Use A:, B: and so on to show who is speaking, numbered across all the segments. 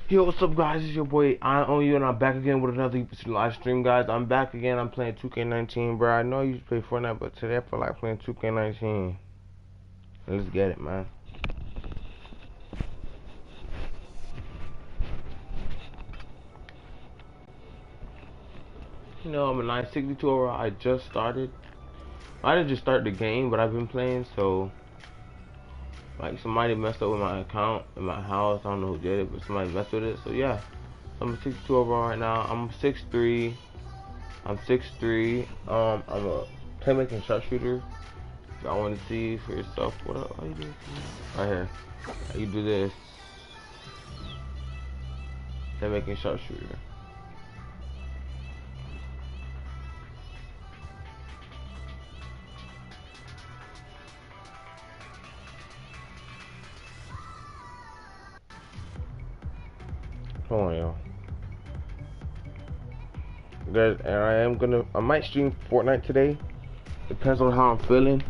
A: Yo, what's up, guys? It's your boy iOWnYew, and I'm back again with another live stream, guys. I'm back again. I'm playing 2K19, bro. I know you used to play Fortnite, but today I feel like playing 2K19. Let's get it, man. You know, I'm a 962 overall. I just started. I didn't just start the game, but I've been playing, so like somebody messed up with my account in my house. I don't know who did it, but somebody messed with it. So yeah, I'm a 62 overall right now. I'm 6'3". I'm 6'3". I'm a playmaking sharpshooter. Y'all want to see for yourself. What up? How you do this? Right here. How you do this? Playmaking sharpshooter. Hold on, y'all. Guys, and I might stream Fortnite today. Depends on how I'm feeling.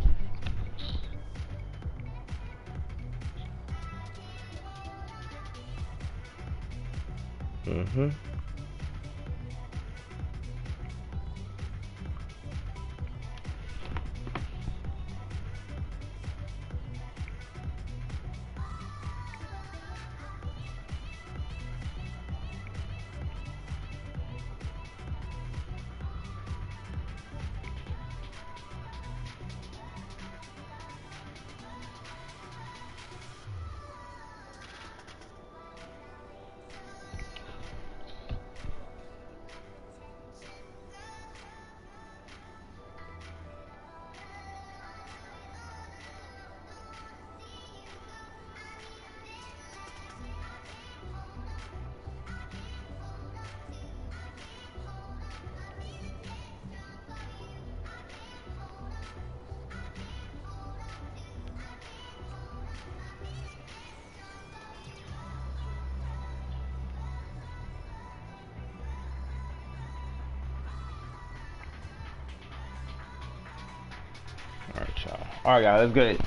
A: Alright, y'all. Alright, guys, let's get it.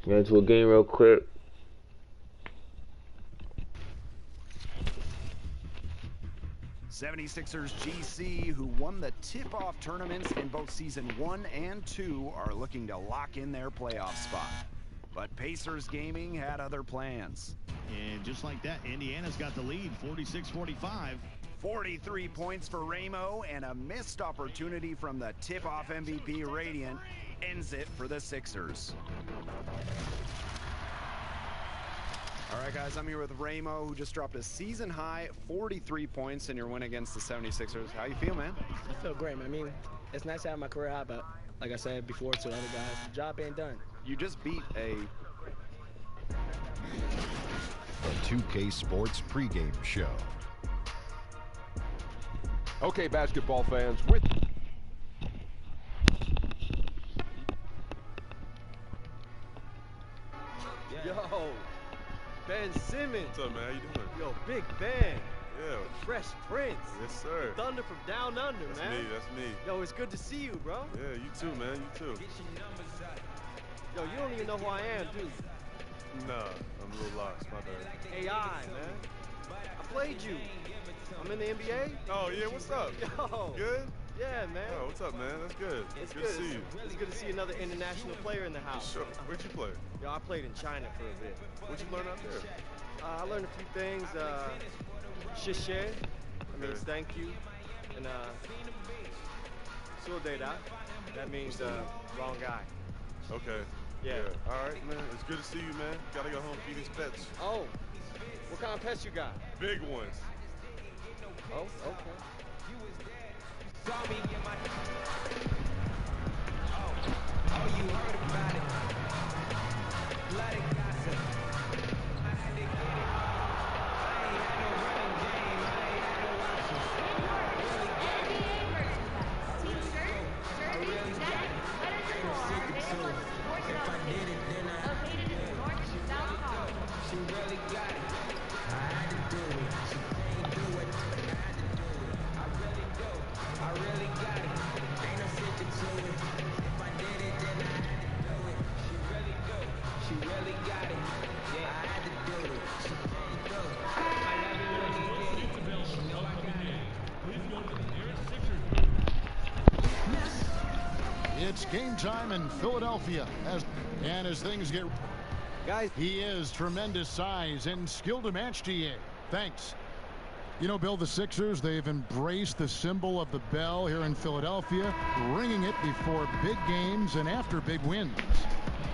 A: Get into a game real quick.
B: '76ers GC, who won the tip-off tournaments in both Season 1 and 2, are looking to lock in their playoff spot. But Pacers Gaming had other plans.
C: And just like that, Indiana's got the lead, 46-45.
B: 43 points for Ramo, and a missed opportunity from the tip-off MVP Radiant ends it for the Sixers. All right, guys, I'm here with Ramo, who just dropped a season-high 43 points in your win against the 76ers. How you feel, man?
D: I feel great, man. I mean, it's nice to have my career high, but like I said before to the other guys, the job ain't done.
B: You just beat a...
E: The 2K Sports pregame show.
F: Okay, basketball fans, with
G: Yo, Ben Simmons.
H: What's up, man? How you doing?
G: Yo, Big Ben.
H: Yeah.
G: The Fresh Prince.
H: Yes, sir.
G: The Thunder from Down Under,
H: That's
G: man.
H: me. That's me.
G: Yo, it's good to see you, bro.
H: Yeah, you too, man. You too.
G: Yo, you don't even know who I am, do you?
H: Nah, I'm a little lost. My bad.
G: AI, man. I played you. I'm in the NBA.
H: Oh, yeah. What's up?
G: Yo.
H: Good?
G: Yeah, man.
H: Oh, what's up, man? That's good.
G: It's
H: good to see you.
G: It's good to see another international player in the house.
H: Sure. Where'd you play?
G: Yo, I played in China for a bit.
H: What'd you learn out there?
G: I learned a few things. Shishe, that means thank you. And Sudeda, that means wrong guy.
H: Okay.
G: Yeah.
H: All right, man. It's good to see you, man. Gotta go home and feed these pets.
G: Oh, what kind of pets you got?
H: Big ones.
G: Oh, okay.
I: You heard about it. Bloody gossip. I had to get it. I ain't had no running game. I ain't had no options. Really got it. I really got it. If I did it, then I had to do it. She really got it. I had to do it. She can't do it, but I had to do it. I really do. I really got it. Ain't no secret to it. If I did it, then I had to do it. She really do. She really got it. Yeah, I had to do it. She can't do
J: It's game time in Philadelphia. As things get... Guys, he is tremendous size and skill to match TA. Thanks. You know, Bill, the Sixers, they've embraced the symbol of the bell here in Philadelphia, ringing it before big games and after big wins.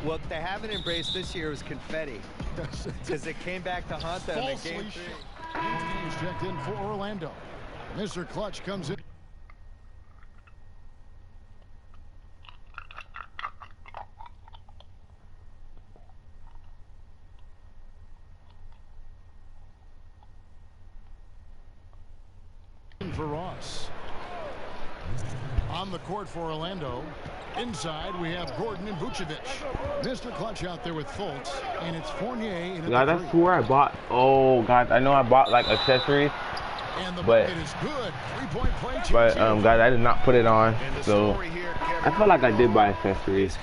K: What they haven't embraced this year was confetti, because it came back to haunt them in Game 3.
J: He's checked in for Orlando. Mr. Clutch comes in. For Ross. On the court for Orlando. Inside, we have Gordon and Vucevic. Mr. Clutch out there with Fultz, and it's Fournier. In
A: God, that's where I bought. Oh, God, I know I bought like accessories, but guys, I did not put it on. So I feel like I did buy accessories.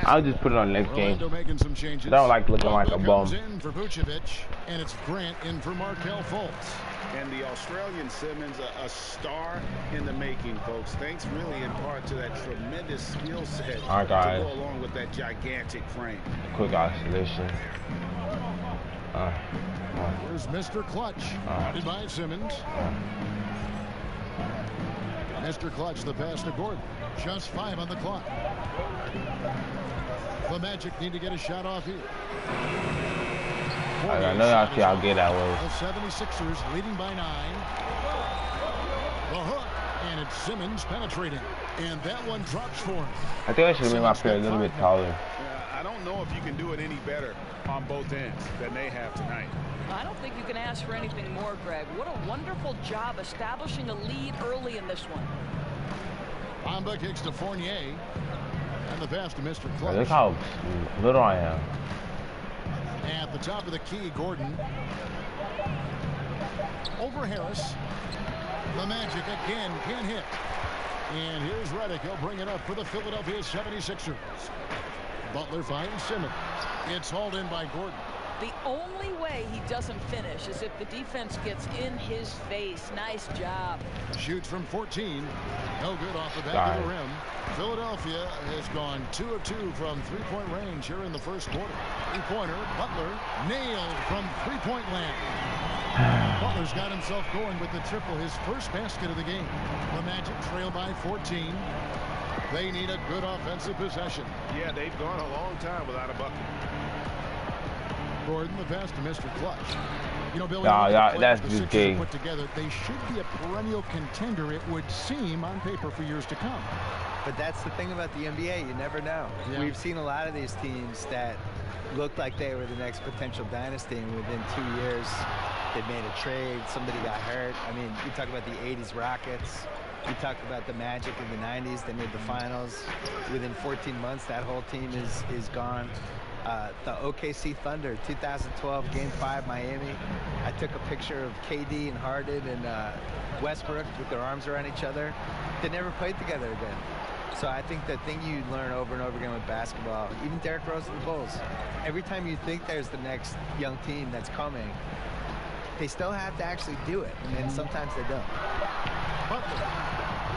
A: I'll just put it on next game. I don't like looking like a bum.
J: For Vucevic, and it's Grant in for Markelle Fultz.
L: And the Australian Simmons, a star in the making, folks. Thanks really in part to that tremendous skill set to go along with that gigantic frame.
A: Quick oscillation.
J: Here's Mr. Clutch, guarded by Simmons. Mr. Clutch, the pass to Gordon. Just 5 on the clock. The Magic need to get a shot off here.
A: I know y'all see how good that was.
J: The 76ers leading by 9. The hook, and it's Simmons penetrating. And that one drops for him.
A: I think I should have made my player a little bit taller.
L: I don't know if you can do it any better on both ends than they have tonight.
M: I don't think you can ask for anything more, Greg. What a wonderful job establishing a lead early in this one.
J: Bamba kicks to Fournier. And the pass to Mr. Clutch.
A: Look how little I am.
J: At the top of the key, Gordon. Over Harris. The Magic again can't hit. And here's Redick. He'll bring it up for the Philadelphia 76ers. Butler finds Simmons. It's hauled in by Gordon.
M: The only way he doesn't finish is if the defense gets in his face. Nice job.
J: Shoots from 14. No good off the back of the rim. Philadelphia has gone 2 of 2 from three-point range here in the first quarter. Three-pointer, Butler, nailed from three-point land. Butler's got himself going with the triple, his first basket of the game. The Magic trail by 14. They need a good offensive possession.
L: Yeah, they've gone a long time without a bucket.
J: Gordon, the pass to Mr. Clutch. You know, Billy,
A: that's just gay.
J: Put together, they should be a perennial contender, it would seem, on paper for years to come.
K: But that's the thing about the NBA. You never know. Yeah. We've seen a lot of these teams that looked like they were the next potential dynasty, and within 2 years, they made a trade. Somebody got hurt. I mean, you talk about the 80s Rockets. You talk about the Magic in the 90s. They made the finals. Within 14 months, that whole team is gone. The OKC Thunder, 2012, Game 5, Miami. I took a picture of KD and Harden and Westbrook with their arms around each other. They never played together again. So I think the thing you learn over and over again with basketball, even Derrick Rose and the Bulls, every time you think there's the next young team that's coming, they still have to actually do it, and sometimes they don't.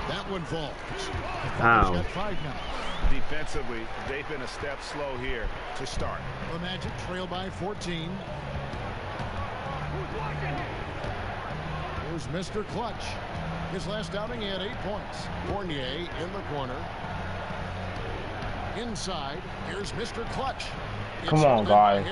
J: That one falls.
A: Wow.
J: Got 5 now.
L: Defensively, they've been a step slow here to start.
J: The Magic trail by 14. Here's Mr. Clutch. His last outing, he had 8 points. Fournier in the corner. Inside, here's Mr. Clutch.
A: Come on, guys.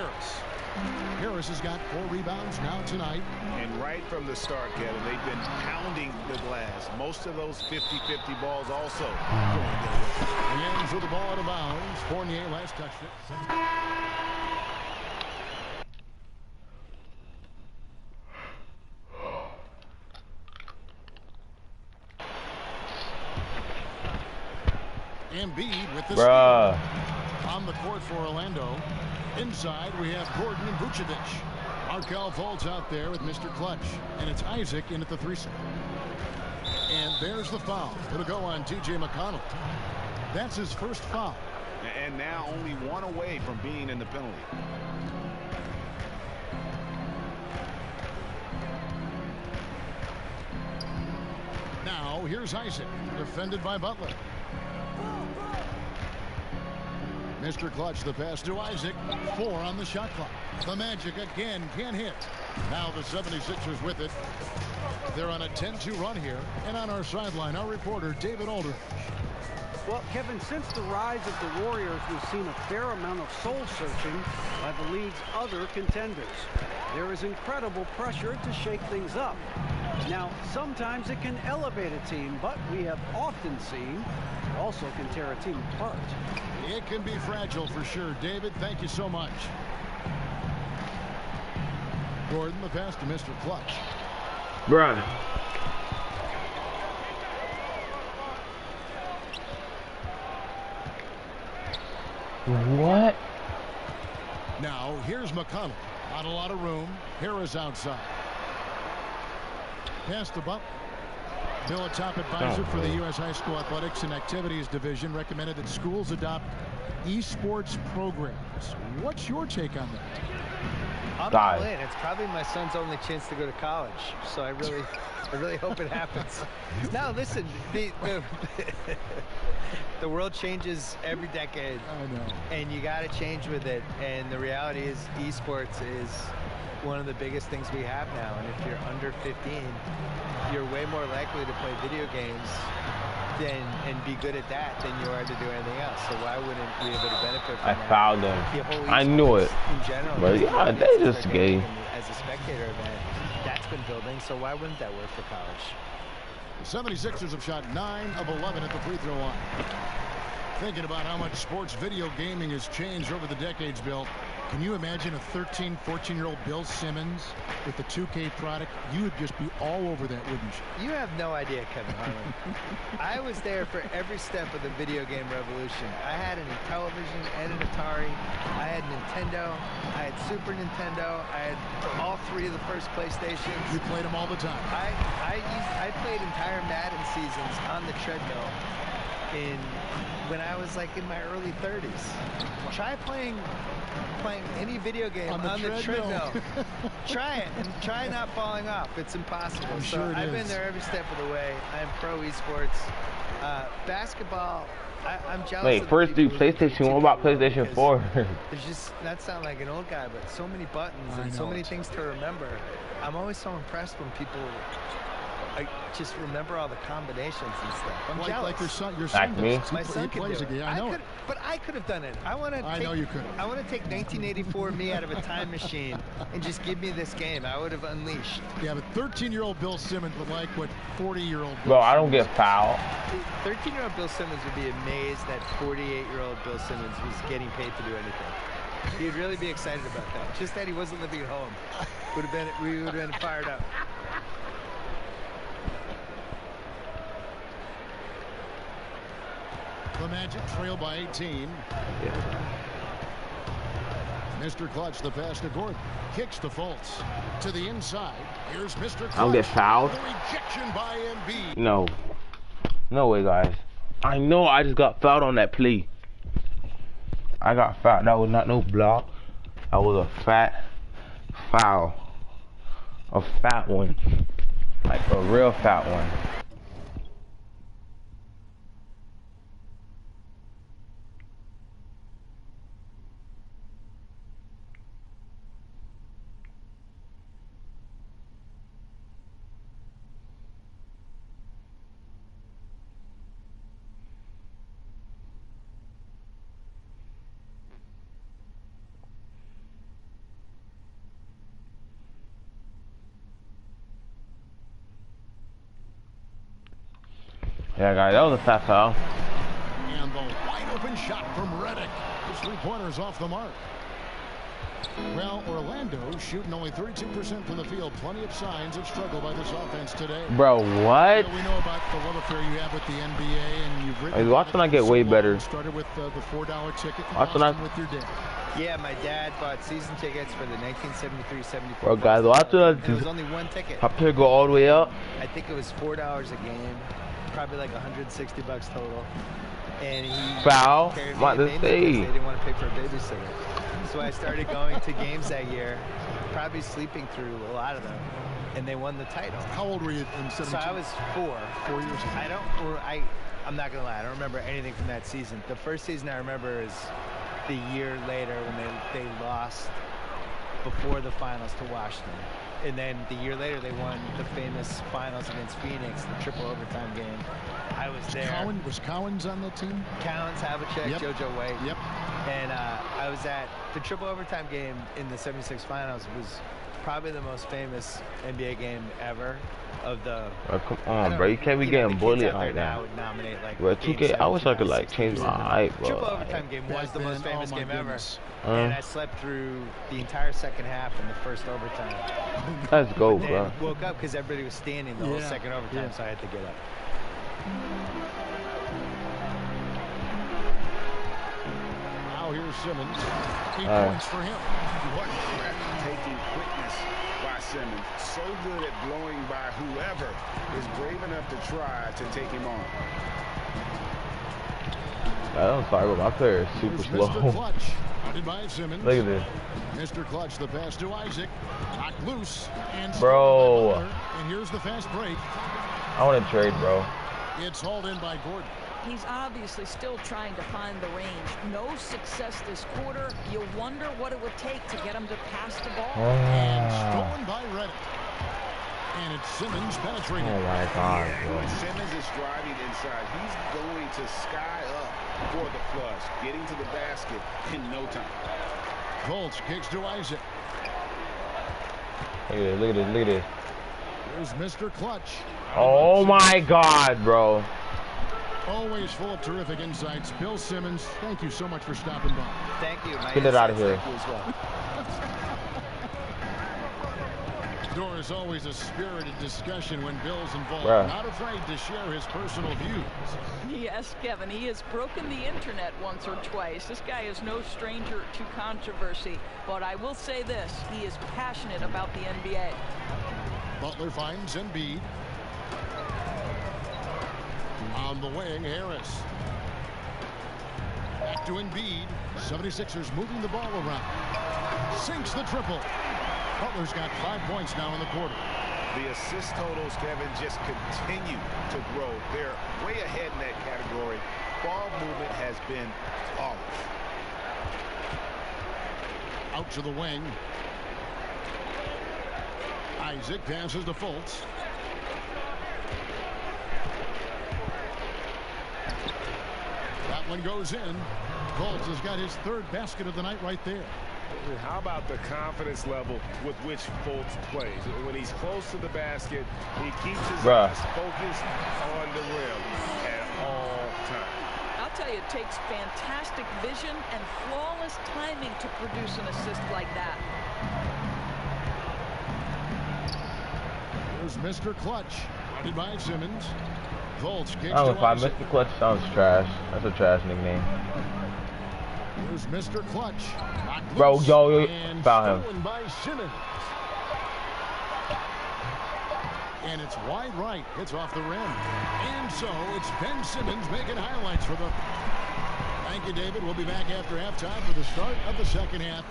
J: Harris has got 4 rebounds now tonight.
L: And right from the start, Kevin, they've been pounding the glass. Most of those 50-50 balls also.
J: And for the ball out of bounds. Fournier last touched it. Embiid with the steal. On the court for Orlando. Inside, we have Gordon and Vucevic. Markelle Fultz out there with Mr. Clutch. And it's Isaac in at the 3-second. And there's the foul. It'll go on T.J. McConnell. That's his first foul.
L: And now only 1 away from being in the penalty.
J: Now, here's Isaac, defended by Butler. Mr. Clutch, the pass to Isaac. 4 on the shot clock. The Magic again can't hit. Now the 76ers with it. They're on a 10-2 run here. And on our sideline, our reporter, David Aldridge.
N: Well, Kevin, since the rise of the Warriors, we've seen a fair amount of soul-searching by the league's other contenders. There is incredible pressure to shake things up. Now, sometimes it can elevate a team, but we have often seen it also can tear a team apart.
J: It can be fragile for sure. David, thank you so much. Gordon, the pass to Mr. Clutch.
A: Bruh. What?
J: Now, here's McConnell. Not a lot of room. Harris outside. Pass to Butler. Bill, a top advisor for the U.S. High School Athletics and Activities Division, recommended that schools adopt esports programs. What's your take on that?
K: I'm all in. It's probably my son's only chance to go to college, so I really hope it happens. Now, listen, the world changes every decade.
J: I know. And
K: you got to change with it. And the reality is, esports is one of the biggest things we have now. And if you're under 15, you're way more likely to play video games and be good at that than you are to do anything else. So why wouldn't we be able to benefit from that?
A: I fouled them. I knew it.
K: In general,
A: but yeah, they just gay.
K: As a spectator event, that's been building. So why wouldn't that work for college?
J: The 76ers have shot 9 of 11 at the free throw line. Thinking about how much sports video gaming has changed over the decades, Bill. Can you imagine a 13, 14-year-old Bill Simmons with the 2K product? You would just be all over that, wouldn't you?
K: You have no idea, Kevin Harlan. I was there for every step of the video game revolution. I had a television and an Atari. I had Nintendo. I had Super Nintendo. I had all 3 of the first PlayStations.
J: You played them all the time.
K: I played entire Madden seasons on the treadmill when I was like in my early 30s. Try playing any video game on the treadmill. Try it and try not falling off. It's impossible. I've been there every step of the way. I'm pro esports. Basketball, I'm jealous.
A: Wait, first do PlayStation. What about PlayStation 4?
K: There's just, not sound like an old guy, but so many buttons and so many things to remember. I'm always so impressed when people just remember all the combinations and stuff. I'm jealous.
J: Like your son does.
K: My son
J: plays again. I know it.
K: But I could have done it. I know you could. I want to take 1984 me out of a time machine and just give me this game. I would have unleashed.
J: Yeah, but 13-year-old Bill Simmons would like what 40-year-old Bill
A: Bro, I don't get fouled.
K: 13-year-old Bill Simmons would be amazed that 48-year-old Bill Simmons was getting paid to do anything. He'd really be excited about that. Just that he wasn't living at home. We would have been fired up.
J: The Magic trail by 18. Mr. Clutch, the pass to Gordon. Kicks to Fultz. To the inside. Here's Mr. Clutch.
A: I don't get fouled.
J: The rejection by Embiid.
A: No. No way, guys. I know I just got fouled on that play. I got fouled. That was not no block. That was a fat foul. A fat one. Like a real fat one. Yeah, guys, that was a fat foul.
J: And the wide open shot from Redick. His 3-pointer's off the mark. Well, Orlando shooting only 32% from the field. Plenty of signs of struggle by this offense today.
A: Bro, what?
J: We know about the love affair you have with the NBA, and you've written.
A: Hey, watch when I get way better.
J: Started with the $4 ticket.
A: Watch when I
J: with your dad.
K: Yeah, my dad bought season tickets for the 1973-74.
A: Bro, guys, watch when
K: it was only one ticket.
A: Up here, go all the way up.
K: I think it was $4 a game. Probably like $160 total. And he
A: foul.
K: Carried me
A: What to say?
K: They didn't want to pay for a babysitter. So I started going to games that year, probably sleeping through a lot of them, and they won the title.
J: How old were you in 72?
K: So I was 4.
J: 4 years old.
K: I'm not gonna lie, I don't remember anything from that season. The first season I remember is the year later when they lost before the finals to Washington. And then the year later, they won the famous finals against Phoenix, the triple overtime game. I was there.
J: Was Cowens on that team?
K: Cowens, Havlicek,
J: Yep.
K: JoJo White.
J: Yep.
K: And I was at the triple overtime game in the 76 finals. It was probably the most famous NBA game ever. Of the
A: come on, bro. You can't be getting bullied like that.
K: Would nominate, like,
A: Bro, 2K, I wish I could like change my hype, bro.
K: Triple overtime game was the most famous game
J: goodness.
K: ever. And I slept through the entire second half and the first overtime.
A: Let's go,
K: But
A: bro.
K: then woke up because everybody was standing the whole second overtime, so I had to get up.
J: Now here's Simmons. 8 points for him.
L: What breathtaking quickness by Simmons. So good at blowing by whoever is brave enough to try to take him on.
A: I'm sorry, but my player is super slow.
J: Mr. Clutch, guarded by Simmons.
A: Look at this.
J: Mr. Clutch, the pass to Isaac. Knocked loose. And
A: bro.
J: And here's the fast break.
A: I want to trade, bro.
J: It's hauled in by Gordon.
M: He's obviously still trying to find the range. No success this quarter. You wonder what it would take to get him to pass the ball.
J: And stolen by Reddick. And it's Simmons penetrating.
A: Oh my God, bro.
L: When Simmons is driving inside, he's going to sky up for the flush, getting to the basket in no time.
J: Colts kicks to Isaac.
A: Look at this, look at this, look at this.
J: Here's Mr. Clutch.
A: Oh my God, bro.
J: Always full of terrific insights. Bill Simmons, thank you so much for stopping by.
K: Thank you.
A: Get it out of here.
J: There's always a spirited discussion when Bill's involved.
A: Bruh.
J: Not afraid to share his personal views.
M: Yes, Kevin, he has broken the internet once or twice. This guy is no stranger to controversy. But I will say this, he is passionate about the NBA.
J: Butler finds Embiid. On the wing, Harris. Back to Embiid. 76ers moving the ball around. Sinks the triple. Butler's got 5 points now in the quarter.
L: The assist totals, Kevin, just continue to grow. They're way ahead in that category. Ball movement has been flawless.
J: Out to the wing. Isaac passes to Fultz. That one goes in. Fultz has got his third basket of the night right there.
O: How about the confidence level with which Fultz plays? When he's close to the basket, he keeps his eyes focused on the rim at all times.
M: I'll tell you, it takes fantastic vision and flawless timing to produce an assist like that.
J: Here's Mr. Clutch, guarded by Simmons. Fultz kicks
A: I don't know
J: to
A: if I
J: Isaac.
A: Mr. Clutch sounds trash. That's a trash nickname.
J: Here's Mr. Clutch.
A: Bro, yo, foul him.
J: Stolen by Simmons. And it's wide right. It's off the rim. And so it's Ben Simmons making highlights for them. Thank you, David. We'll be back after halftime for the start of the second half.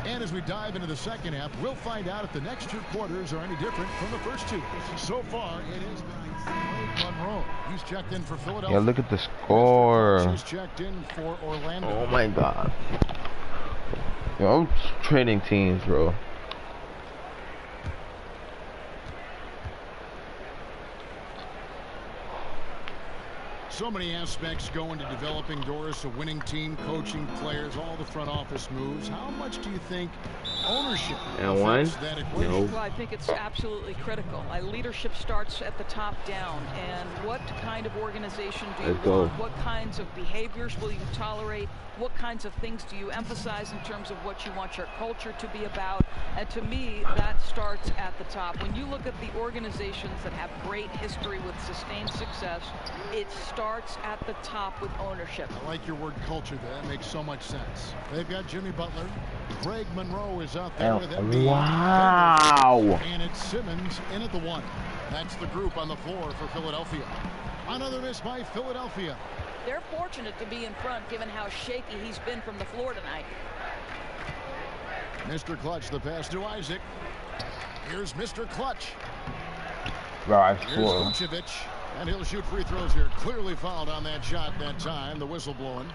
J: And as we dive into the second half, we'll find out if the next two quarters are any different from the first two. So far, it is Craig Monroe. He's checked in for Philadelphia.
A: Yeah, look at the score.
J: He's checked in for Orlando.
A: Oh my God. Yo, I'm trading teams, bro.
J: So many aspects go into developing, Doris, a winning team, coaching players, all the front office moves. How much do you think ownership affects that equation?
A: No.
M: Well, I think it's absolutely critical. Leadership starts at the top down. And what kind of organization do you want? What kinds of behaviors will you tolerate? What kinds of things do you emphasize in terms of what you want your culture to be about? And to me, that starts at the top. When you look at the organizations that have great history with sustained success, it starts at the top with ownership.
J: I like your word culture there. That makes so much sense. They've got Jimmy Butler. Craig Monroe is out there with Embiid.
A: Wow.
J: And it's Simmons in at the one. That's the group on the floor for Philadelphia. Another miss by Philadelphia.
M: They're fortunate to be in front given how shaky he's been from the floor tonight.
J: Mr. Clutch, the pass to Isaac. Here's Mr. Clutch.
A: Bro, I
J: Here's
A: swore.
J: Vucevic, and he'll shoot free throws here. Clearly fouled on that shot that time. The whistle blowing.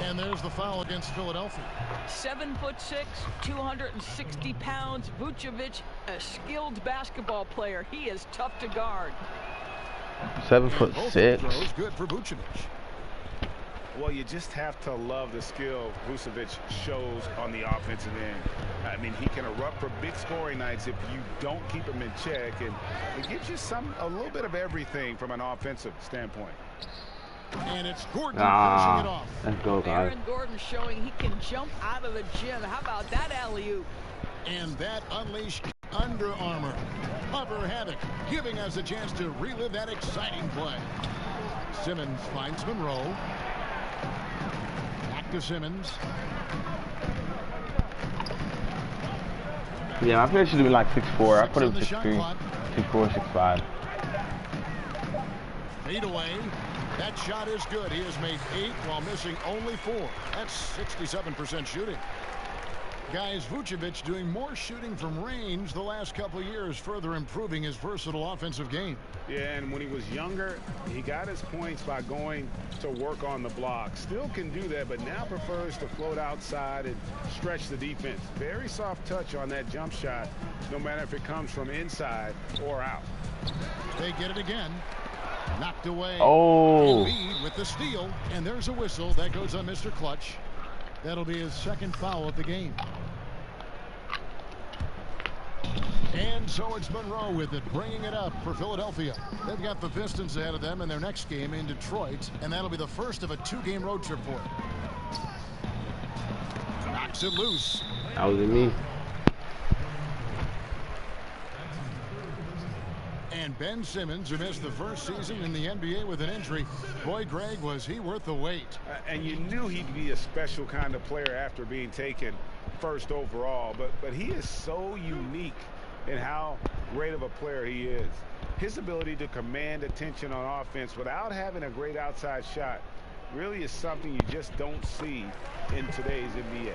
J: And there's the foul against Philadelphia.
M: 7'6", 260 pounds. Vucevic, a skilled basketball player. He is tough to guard.
A: 7'6".
J: Throws good for Vucevic.
L: Well, you just have to love the skill Vucevic shows on the offensive end. I mean, he can erupt for big scoring nights if you don't keep him in check, and it gives you a little bit of everything from an offensive standpoint.
J: And it's Gordon finishing it off.
A: Let's go, guys.
M: Aaron Gordon showing he can jump out of the gym. How about that alley-oop?
J: And that unleashed Under Armour. Cover havoc, giving us a chance to relive that exciting play. Simmons finds Monroe. Back to Simmons.
A: Yeah, my player should have been like 6'4". I put him 6'3", 6'4", 6'5".
J: Fade away. That shot is good. He has made 8 while missing only 4. That's 67% shooting. Guys, Vucevic doing more shooting from range the last couple of years, further improving his versatile offensive game.
L: Yeah, and when he was younger, he got his points by going to work on the block. Still can do that, but now prefers to float outside and stretch the defense. Very soft touch on that jump shot, no matter if it comes from inside or out.
J: They get it again. Knocked away.
A: Oh.
J: Embiid with the steal, and there's a whistle that goes on Mr. Clutch. That'll be his second foul of the game. And so it's Monroe with it, bringing it up for Philadelphia. They've got the Pistons ahead of them in their next game in Detroit, and that'll be the first of a 2-game road trip for them. Knocks it loose.
A: That was me.
J: And Ben Simmons, who missed the first season in the NBA with an injury. Boy, Greg, was he worth the wait.
L: And you knew he'd be a special kind of player after being taken first overall. But he is so unique in how great of a player he is. His ability to command attention on offense without having a great outside shot really is something you just don't see in today's NBA.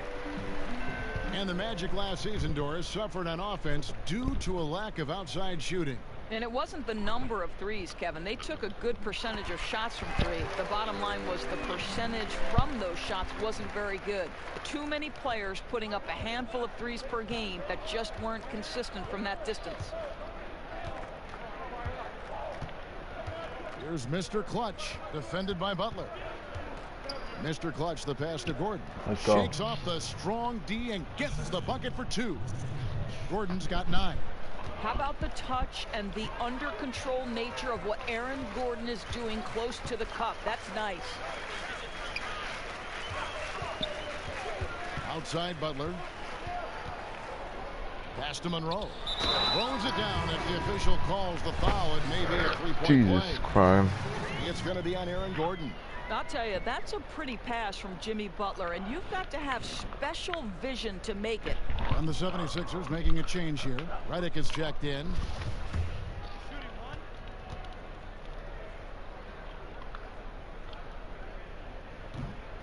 J: And the Magic last season, Doris, suffered on offense due to a lack of outside shooting.
M: And it wasn't the number of threes, Kevin. They took a good percentage of shots from 3. The bottom line was the percentage from those shots wasn't very good. Too many players putting up a handful of threes per game that just weren't consistent from that distance.
J: Here's Mr. Clutch, defended by Butler. Mr. Clutch, the pass to Gordon.
A: Let's go.
J: Shakes off the strong D and gets the bucket for 2. Gordon's got 9.
M: How about the touch and the under control nature of what Aaron Gordon is doing close to the cup? That's nice.
J: Outside Butler. Pass to Monroe. Throws it down. If the official calls the foul, it may be a 3-point play.
A: Jesus Christ.
J: It's going to be on Aaron Gordon.
M: I'll tell you, that's a pretty pass from Jimmy Butler, and you've got to have special vision to make it.
J: And the 76ers making a change here. Redick is checked in.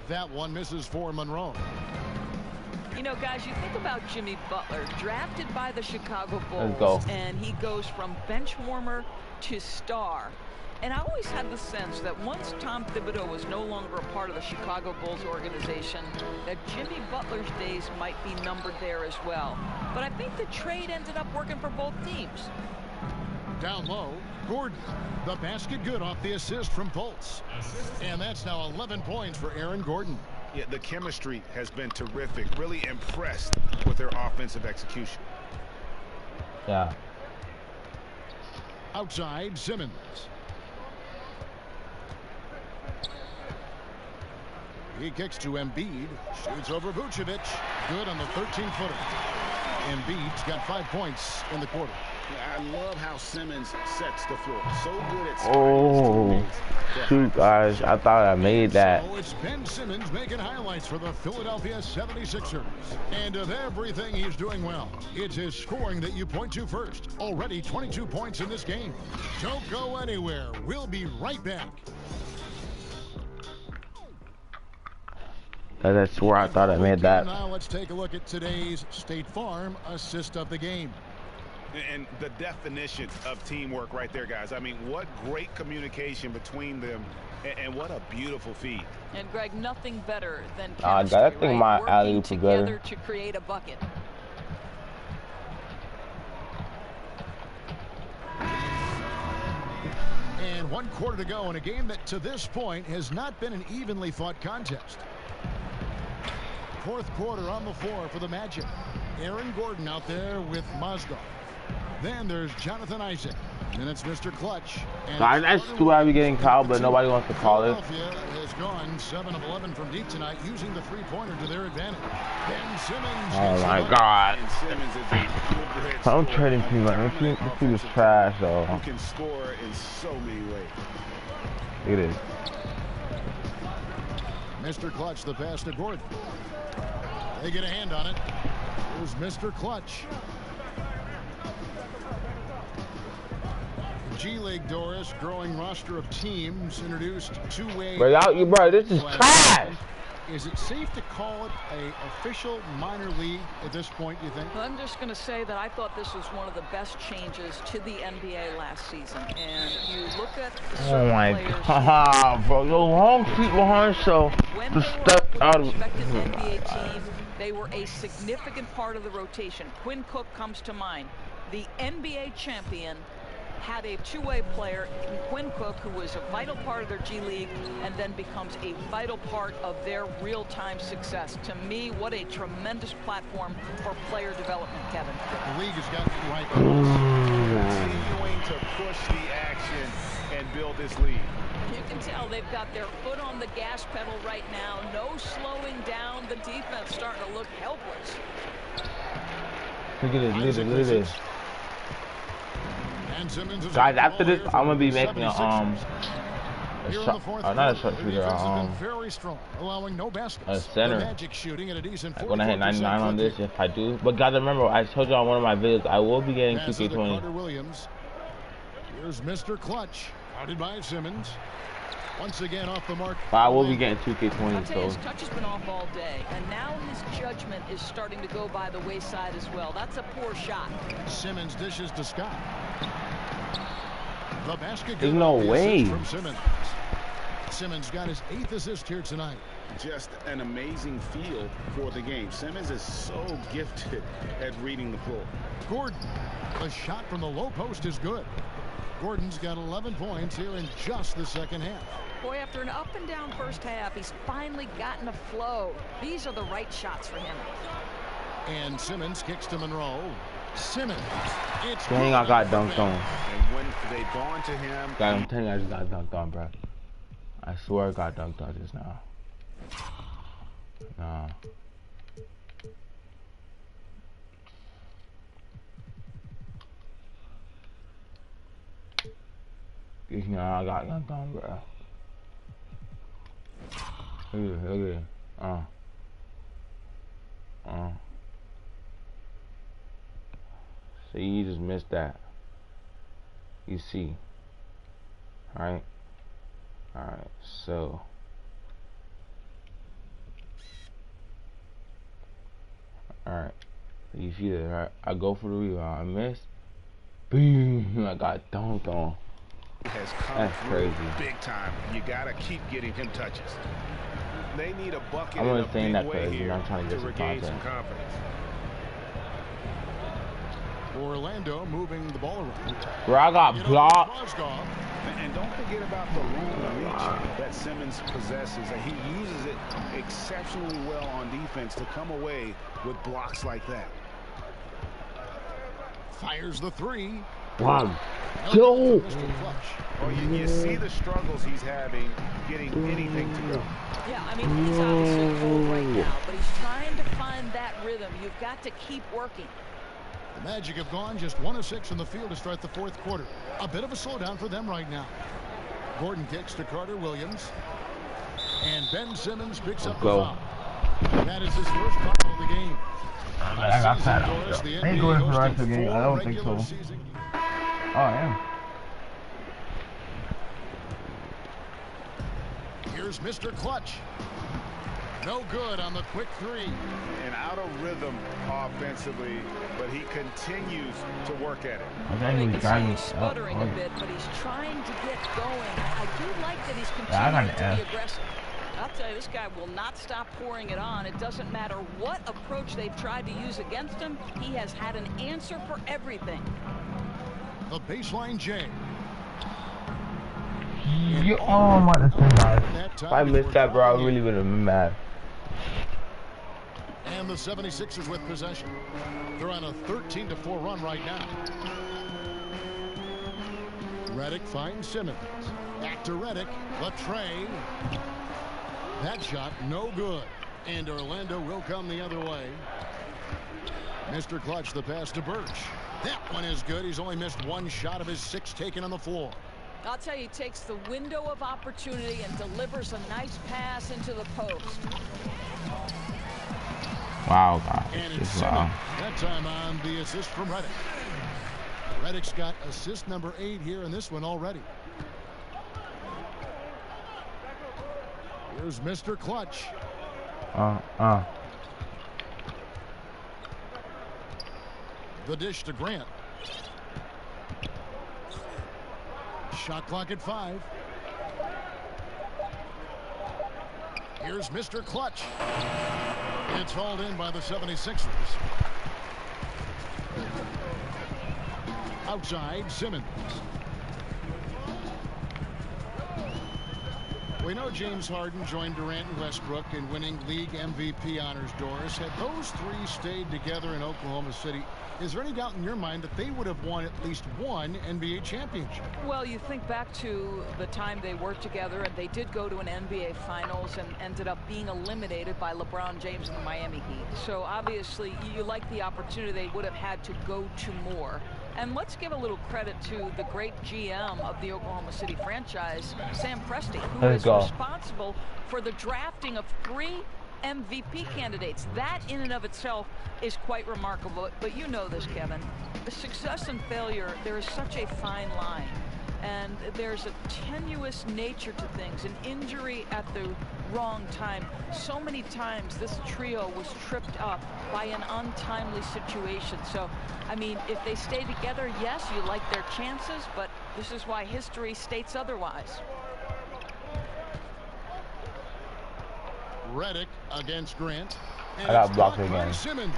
J: That one misses for Monroe.
M: You know, guys, you think about Jimmy Butler, drafted by the Chicago
A: Let's
M: Bulls,
A: go.
M: and he goes from bench warmer to star. And I always had the sense that once Tom Thibodeau was no longer a part of the Chicago Bulls organization, that Jimmy Butler's days might be numbered there as well. But I think the trade ended up working for both teams.
J: Down low, Gordon. The basket good off the assist from Fultz. And that's now 11 points for Aaron Gordon.
L: Yeah, the chemistry has been terrific. Really impressed with their offensive execution.
A: Yeah.
J: Outside, Simmons. He kicks to Embiid. Shoots over Vucevic. Good on the 13-footer. Embiid's got 5 points in the quarter.
L: Yeah, I love how Simmons sets the floor. So good at
A: Oh, shoot, guys. I thought I made that.
J: So it's Ben Simmons making highlights for the Philadelphia 76ers. And of everything he's doing well, it's his scoring that you point to first. Already 22 points in this game. Don't go anywhere. We'll be right back.
A: That's where I thought I made that.
J: Now let's take a look at today's State Farm assist of the game.
L: And the definition of teamwork right there, guys. I mean, what great communication between them, and what a beautiful feed.
M: And Greg, nothing better than
A: chemistry,
M: chemistry,
A: I think my alley
M: working
A: oop
M: together
A: better.
M: to create a bucket.
J: And 1 quarter to go in a game that to this point has not been an evenly fought contest. 4th quarter on the floor for the Magic. Aaron Gordon out there with Mozgov. Then there's Jonathan Isaac. And it's Mr. Clutch.
A: That's why we getting called, but nobody wants to call it.
J: Philadelphia has gone 7 of 11 from deep tonight, using the three-pointer to their advantage. Ben Simmons.
A: Oh my God! I'm trading people. This team is trash, though.
L: Who can score in so many ways.
A: It is.
J: Mr. Clutch, the pass to Gordon. They get a hand on it. Here's Mr. Clutch. G-League, Doris, growing roster of teams introduced two-way.
A: Bro, this is trash.
J: Is it safe to call it a official minor league at this point, you think?
M: I'm just going to say that I thought this was one of the best changes to the NBA last season. And you look at the
A: oh my God, bro, the long feet behind, so the step out of
M: NBA team, they were a significant part of the rotation. Quinn Cook comes to mind. The NBA champion had a two-way player in Quinn Cook, who was a vital part of their G League and then becomes a vital part of their real-time success. To me, what a tremendous platform for player development, Kevin.
J: The league has gotten it right.
L: Continuing to push the action and build this lead.
M: You can tell they've got their foot on the gas pedal right now. No slowing down. The defense starting to look helpless.
A: Look at this, look at this. Guys, after this, I'm gonna be making a shot, not a short shooter, a center. I'm gonna hit 99 on this if I do. But guys, remember, I told you on one of my videos, I will be getting 2K20.
J: Here's Mr. Clutch, guarded by Simmons. Once again off the mark.
A: But I will be getting 2K20,
M: so his touch has been off all day, and now his judgment is starting to go by the wayside as well. That's a poor shot.
J: Simmons dishes to Scott. The basket.
A: There's no way.
J: From Simmons. Simmons got his 8th assist here tonight.
L: Just an amazing feel for the game. Simmons is so gifted at reading the floor.
J: Gordon, a shot from the low post is good. Gordon's got 11 points here in just the second half.
M: Boy, after an up-and-down first half, he's finally gotten a flow. These are the right shots for him.
J: And Simmons kicks to Monroe. Simmons. It's
A: dang, I got dunked on.
L: And when they've gone to him...
A: God, I'm telling you, I just got dunked on, bro. I swear I got dunked on just now. Nah. Nah, I got dunked on, bro. Look at it. So you just missed that. You see. Alright. Alright, so. Alright. You see that, right? I go for the rebound. I miss. Boom. I got dunked on. That's crazy.
L: Big time. You gotta keep getting him touches. They need a bucket.
A: I'm only saying that
L: because
A: I'm trying to get some content.
L: Confidence.
J: Orlando moving the ball around.
A: Bro, I got blocked.
L: And don't forget about the long reach that Simmons possesses. He uses it exceptionally well on defense to come away with blocks like that.
J: Fires the three.
A: Wow. Yo.
L: Well, you see the struggles he's having getting anything to go.
M: Yeah, I mean, he's obviously cold right now, but he's trying to find that rhythm. You've got to keep working.
J: The Magic have gone just 1 of 6 in the field to start the 4th quarter. A bit of a slowdown for them right now. Gordon kicks to Carter Williams. And Ben Simmons picks up the foul. That is his first foul of the game.
A: I got that out. Ain't going for the rest of the game. I don't think so. Oh, I am.
J: Here's Mr. Clutch. No good on the quick three.
L: And out of rhythm offensively, but he continues to work at it.
M: You can see he's sputtering a bit, but he's trying to get going. I do like that he's continuing to be aggressive. I'll tell you, this guy will not stop pouring it on. It doesn't matter what approach they've tried to use against him. He has had an answer for everything.
J: The baseline J.
A: Oh my, that's so nice. If I missed that, bro, I really would have been mad.
J: And the 76ers with possession. They're on a 13-4 run right now. Redick finds Simmons. Back to Redick. Latre. That shot no good. And Orlando will come the other way. Mr. Clutch, the pass to Birch. That one is good. He's only missed one shot of his 6 taken on the floor.
M: I'll tell you, he takes the window of opportunity and delivers a nice pass into the post.
A: Wow, guys.
J: And it's Simmons. That time on the assist from Redick. Redick's got assist number 8 here in this one already. Here's Mr. Clutch. The dish to Grant. Shot clock at 5. Here's Mr. Clutch. It's hauled in by the 76ers. Outside, Simmons. We know James Harden joined Durant and Westbrook in winning league MVP honors, Doris. Had those three stayed together in Oklahoma City, is there any doubt in your mind that they would have won at least one NBA championship?
M: Well, you think back to the time they worked together, and they did go to an NBA Finals and ended up being eliminated by LeBron James and the Miami Heat. So obviously, you like the opportunity they would have had to go to more. And let's give a little credit to the great GM of the Oklahoma City franchise, Sam Presti, who is responsible for the drafting of 3 MVP candidates. That in and of itself is quite remarkable. But you know this, Kevin. The success and failure, there is such a fine line. And there's a tenuous nature to things, an injury at the wrong time. So many times this trio was tripped up by an untimely situation. So, I mean, if they stay together, yes, you like their chances, but this is why history states otherwise.
J: Redick against Grant.
A: I got blocked again.
J: Simmons.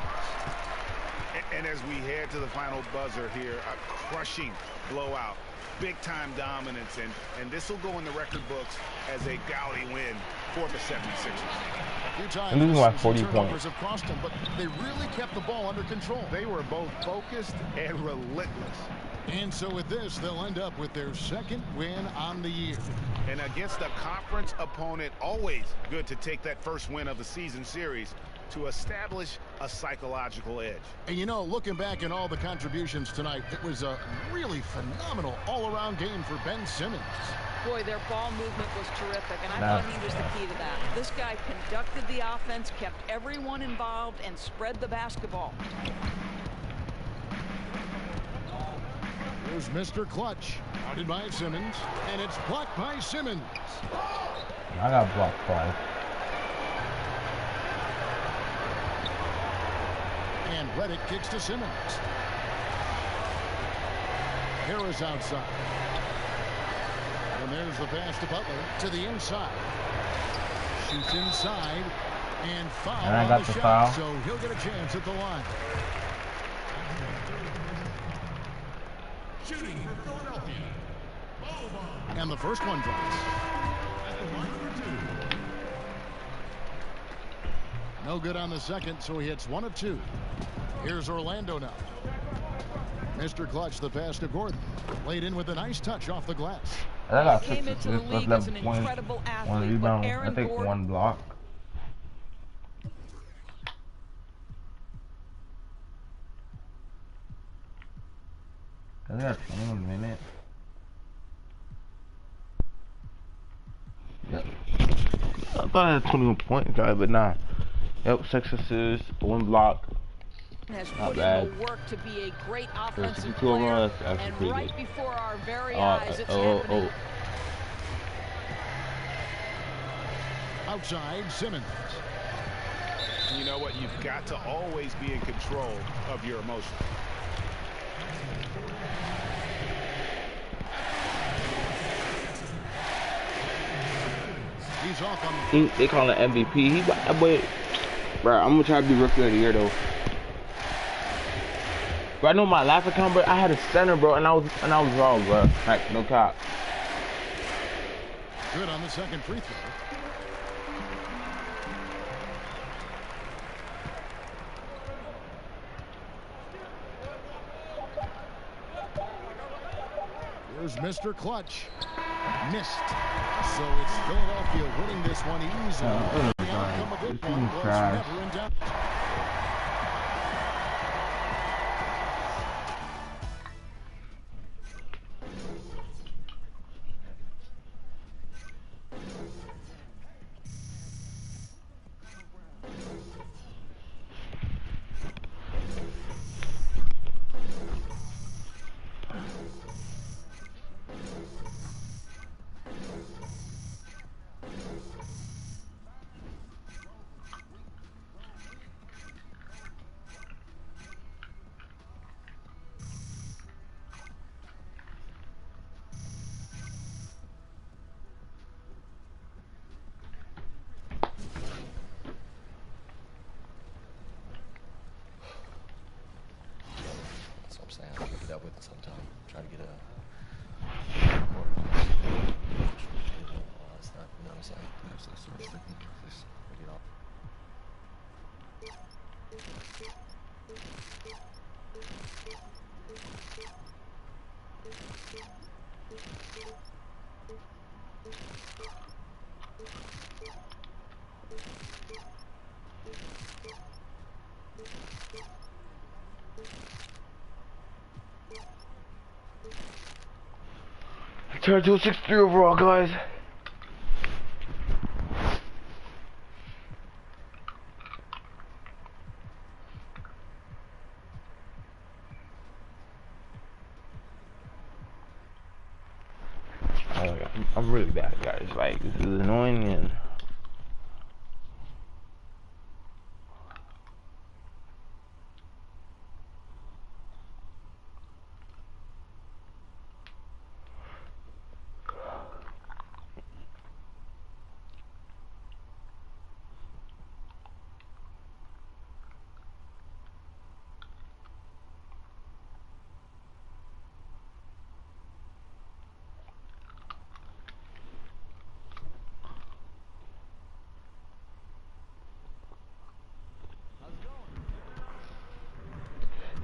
L: And as we head to the final buzzer here, a crushing blowout. Big-time dominance, and this will go in the record books as a gaudy win for the 76ers.
A: I'm losing by 40 points.
J: Have cost them, but they really kept the ball under control.
L: They were both focused and relentless.
J: And so with this, they'll end up with their 2nd win on the year.
L: And against a conference opponent, always good to take that first win of the season series to establish a psychological edge.
J: And you know, looking back at all the contributions tonight, it was a really phenomenal all-around game for Ben Simmons.
M: Boy, their ball movement was terrific, and I thought he was the key to that. This guy conducted the offense, kept everyone involved, and spread the basketball.
J: Here's Mr. Clutch, guarded by Simmons, and it's blocked by Simmons.
A: I got blocked twice.
J: And Redick kicks to Simmons. Harris outside. And there's the pass to Butler to the inside. Shoots inside and foul.
A: And I got the foul.
J: So he'll get a chance at the line. Shooting for Philadelphia. And the first one drops. No good on the second, so he hits 1 of 2. Here's Orlando now. Mr. Clutch, the pass to Gordon. Laid in with a nice touch off the glass.
A: I got
M: came into the league as an incredible athlete.
A: 1 rebound, I think
M: Gordon,
A: 1 block. I got 21 minutes. Yep. I thought I had 21 points, guy, but nah. Yep, 6 assists, 1 block.
M: Has
A: Not
M: put
A: bad.
M: in the work to be a great offensive
A: player,
M: player,
A: and
M: right
A: good.
M: before our very eyes, it's happening.
J: Outside, Simmons.
L: And you know what? You've got to always be in control of your emotions.
J: He's off on.
A: They call him MVP. Bro, I'm gonna try to be rookie of the year though. Bro, I know my last account, bro. I had a center, bro, and I was wrong, bro. Like, no cop.
J: Good on the second free throw. Here's Mr. Clutch. Missed. So it's Philadelphia winning this one easily. The outcome of it was never in doubt.
P: That's what I'm saying. I'll pick it up with it sometime. Try to get a it's not, you know what I'm saying? It's like sort of sticky. Just pick it up.
A: Turn to a 6-3 overall, guys. I'm really bad, guys. Like, this is annoying and.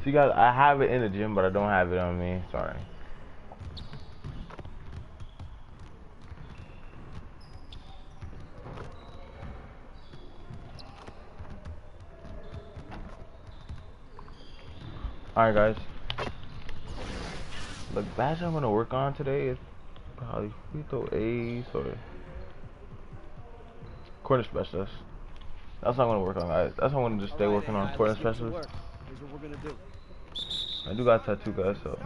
A: See, guys, I have it in the gym, but I don't have it on me. Sorry. Alright, guys. The badge I'm gonna work on today is probably free throw ace or corner specialist. That's what I'm gonna work on, guys. That's what I'm gonna just stay working on, corner specialist.
N: Here's what we're gonna do.
A: I do got tattoo, guys, so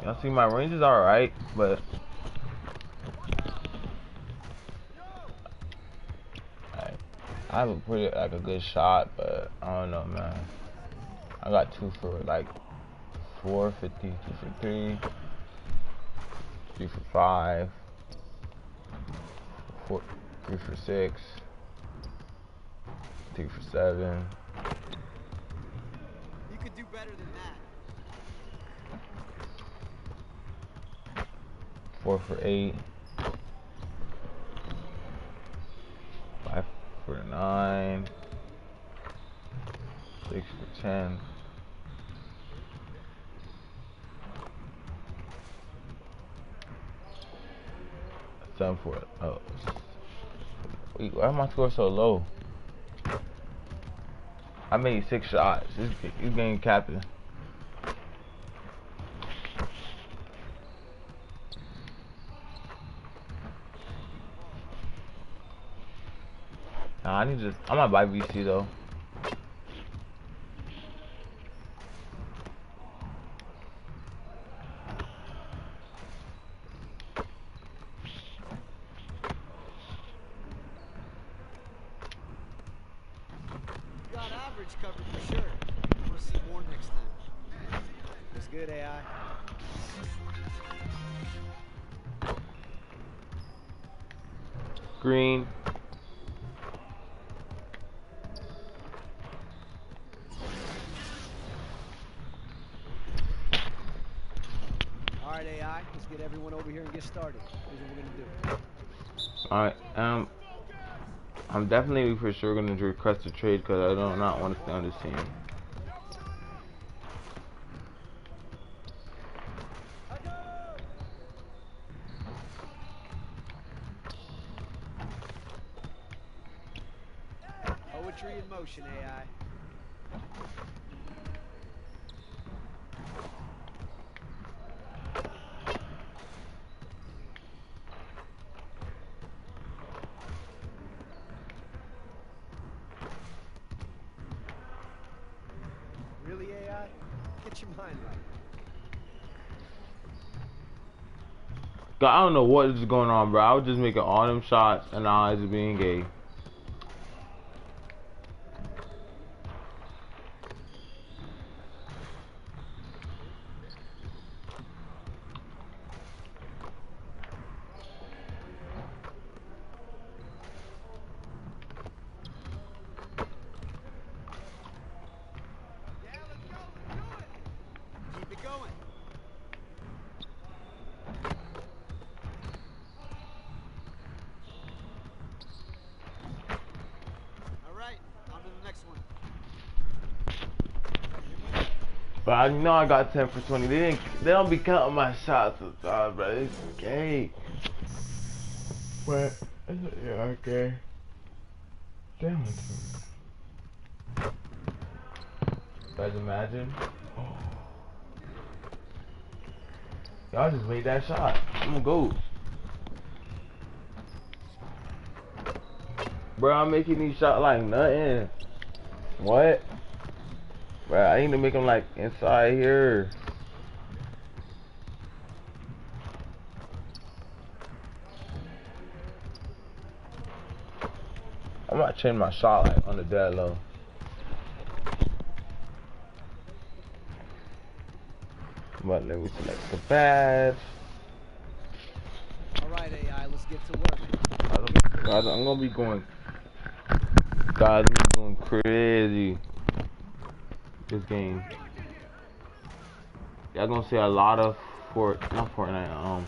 A: y'all see my range is alright, but I have a pretty like a good shot, but I don't know, man. I got 2 for like 450, 2 for 3, 3 for 5, 3 for 6, 3 for 7.
G: You could do better than that.
A: 4 for 8, 5 for 9, 6 for 10. For it. Oh, wait, why am I score so low? I made 6 shots. This game capping. Nah, I might buy VC though.
N: coverage covered for sure. I want to see more next time. That's good, AI.
A: Green.
N: All right, AI. Let's get everyone over here and get started. Here's what we're gonna do.
A: Alright, I'm definitely for sure gonna request a trade because I do not want to stay on this team.
N: Poetry in motion, AI. Really, AI? Get your mind right.
A: I don't know what is going on, bro. I was just making all them shots and now I was being gay.
N: Keep it going. All right, on to the next one.
A: But I know I got 10 for 20. They don't be counting my shots sometimes, bro. It's gay. But yeah, okay. Damn it. Guys, imagine. Oh. Y'all just made that shot. I'm gonna go. Bro, I'm making these shots like nothing. What? Bro, I need to make them like inside here. I'm not changing my shot like on the dead low. But let me select the badge.
N: Alright, AI, let's get to work.
A: Guys, I'm gonna be going. Guys, I'm going crazy. This game. Y'all gonna see a lot of not Fortnite,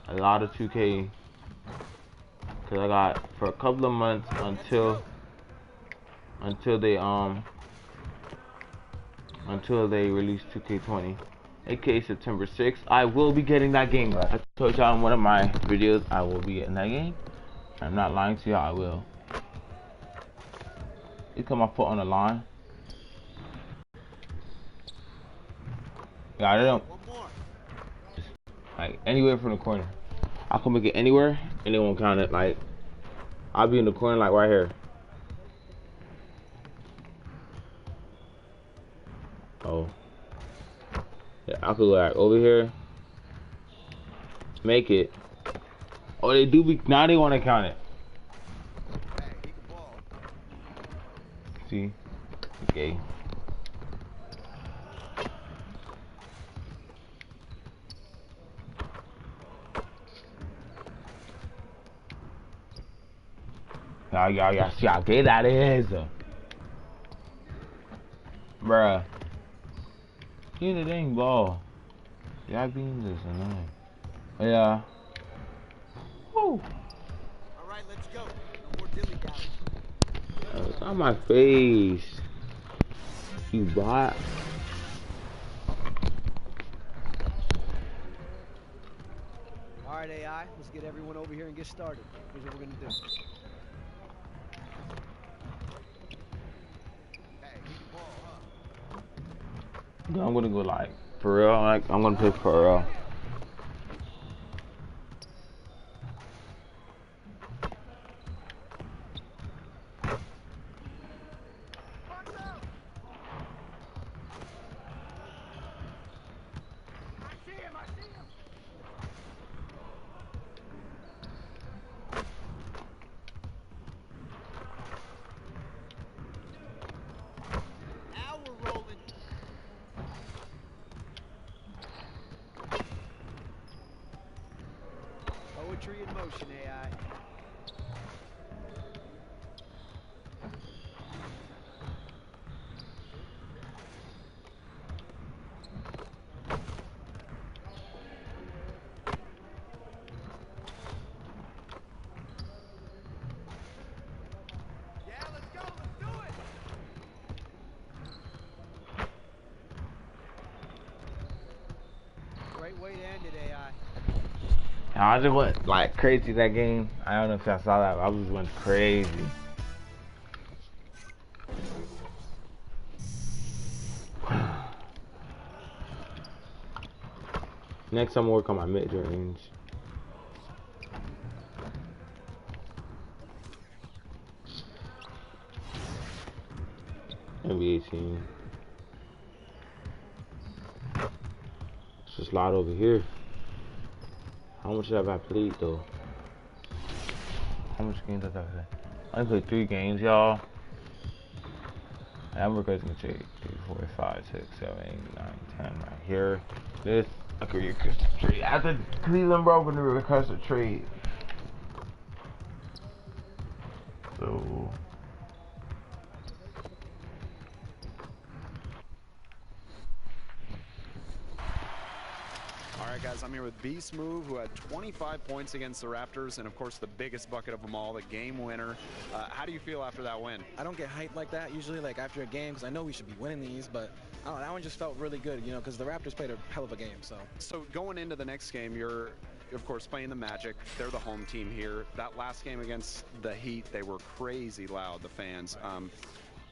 A: a lot of 2K. Cause I got for a couple of months until they release 2K20, aka September 6th. I will be getting that game. I told y'all in one of my videos I will be getting that game. I'm not lying to y'all. I will. You put my foot on the line. Yeah, I don't. Like anywhere from the corner. I can make it anywhere and they won't count it. Like I'll be in the corner, like right here. Oh. Yeah, I could go like over here. Make it. Oh, they do be now. They want to count it. See? Okay. Y'all see how gay that is. Bruh. Get the dang ball. Y'all being this annoying. Yeah. Woo.
N: Alright, let's go. No more dilly-dally.
A: It's on my face. You bot.
N: Alright, AI, let's get everyone over here and get started. Here's what we're gonna do.
A: I'm gonna go like for real. Like I'm gonna play for real.
N: Circuitry in motion, AI. Great way to end it, AI.
A: I just went like crazy that game. I don't know if y'all saw that, but I just went crazy. Next I'm gonna work on my mid-range. NBA team. It's just a lot over here. How much have I played though? How much games have I played? I played 3 games, y'all. I'm requesting a trade. 3, 4, 5, 6, 7, 8, 9, 10 right here. This I could request a trade. After Cleveland bro, I'm gonna request a trade. So
B: All right, guys, I'm here with Beast Move, who had 25 points against the Raptors, and of course the biggest bucket of them all, the game winner. How do you feel after that win?
D: I don't get hyped like that usually, like after a game, because I know we should be winning these, but I don't know, that one just felt really good, you know, because the Raptors played a hell of a game.
B: So going into the next game, you're of course playing the Magic. They're the home team here. That last game against the Heat, they were crazy loud, the fans.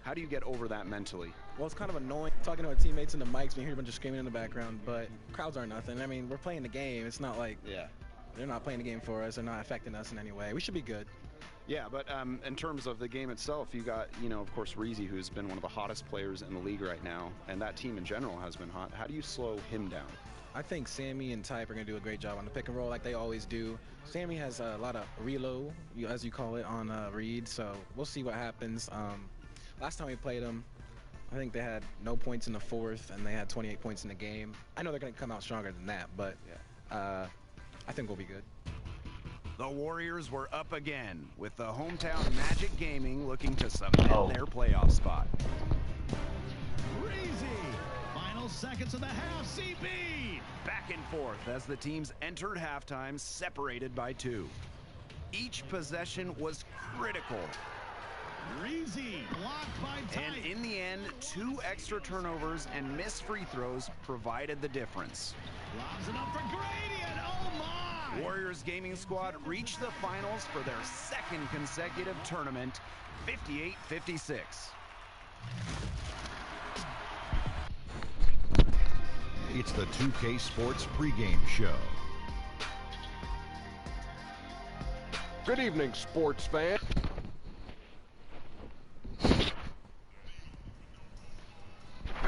B: How do you get over that mentally?
D: Well, it's kind of annoying talking to our teammates in the mics, we hear a bunch of screaming in the background, but crowds are nothing. I mean, we're playing the game. It's not like they're not playing the game for us. They're not affecting us in any way. We should be good.
B: Yeah, but in terms of the game itself, you got, you know, of course, Reezy, who's been one of the hottest players in the league right now, and that team in general has been hot. How do you slow him down?
D: I think Sammy and Type are going to do a great job on the pick and roll like they always do. Sammy has a lot of reload, as you call it, on Reed, so we'll see what happens. Last time we played them, I think they had no points in the fourth, and they had 28 points in the game. I know they're going to come out stronger than that, but I think we'll be good.
B: The Warriors were up again, with the hometown Magic Gaming looking to cement their playoff spot.
C: Final seconds of the half, CB!
B: Back and forth as the teams entered halftime, separated by 2. Each possession was critical.
C: Reezy blocked by Type.
B: And in the end, 2 extra turnovers and missed free throws provided the difference.
C: Lobs it up for Gradient. Oh my!
B: Warriors Gaming Squad reached the finals for their 2nd consecutive tournament, 58-56.
E: It's the 2K Sports pregame show.
F: Good evening, sports fans.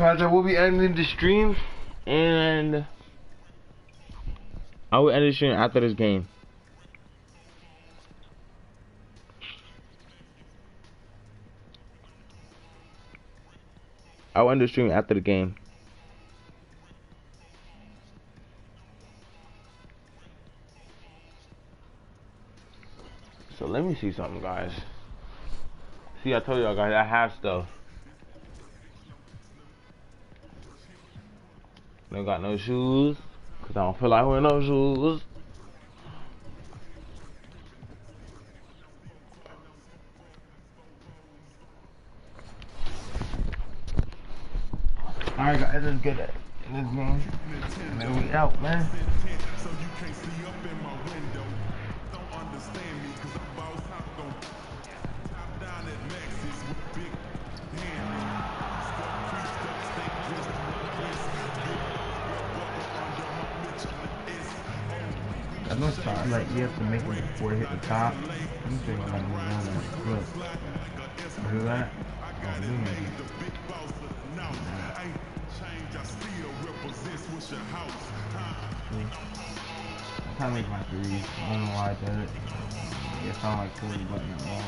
A: guys, I will be ending the stream, and I will end the stream after this game. I will end the stream after the game. So let me see something, guys. See, I told y'all guys I have stuff. Don't got no shoes, cause I don't feel like wearing no shoes. Alright guys, let's get it in this game. And then we out, man.
Q: So you can't see up in my window. Don't understand me, cause I'm boss hop gon' top down at Max's with big hand. Stuck, creased up, stay twist,
A: I know something like you have to make it before it hit the top. I'm thinking like we're going to look. Do that? Oh, do maybe. I'm trying to make my threes. I don't know why I did it. It sounded like Cody button it wrong.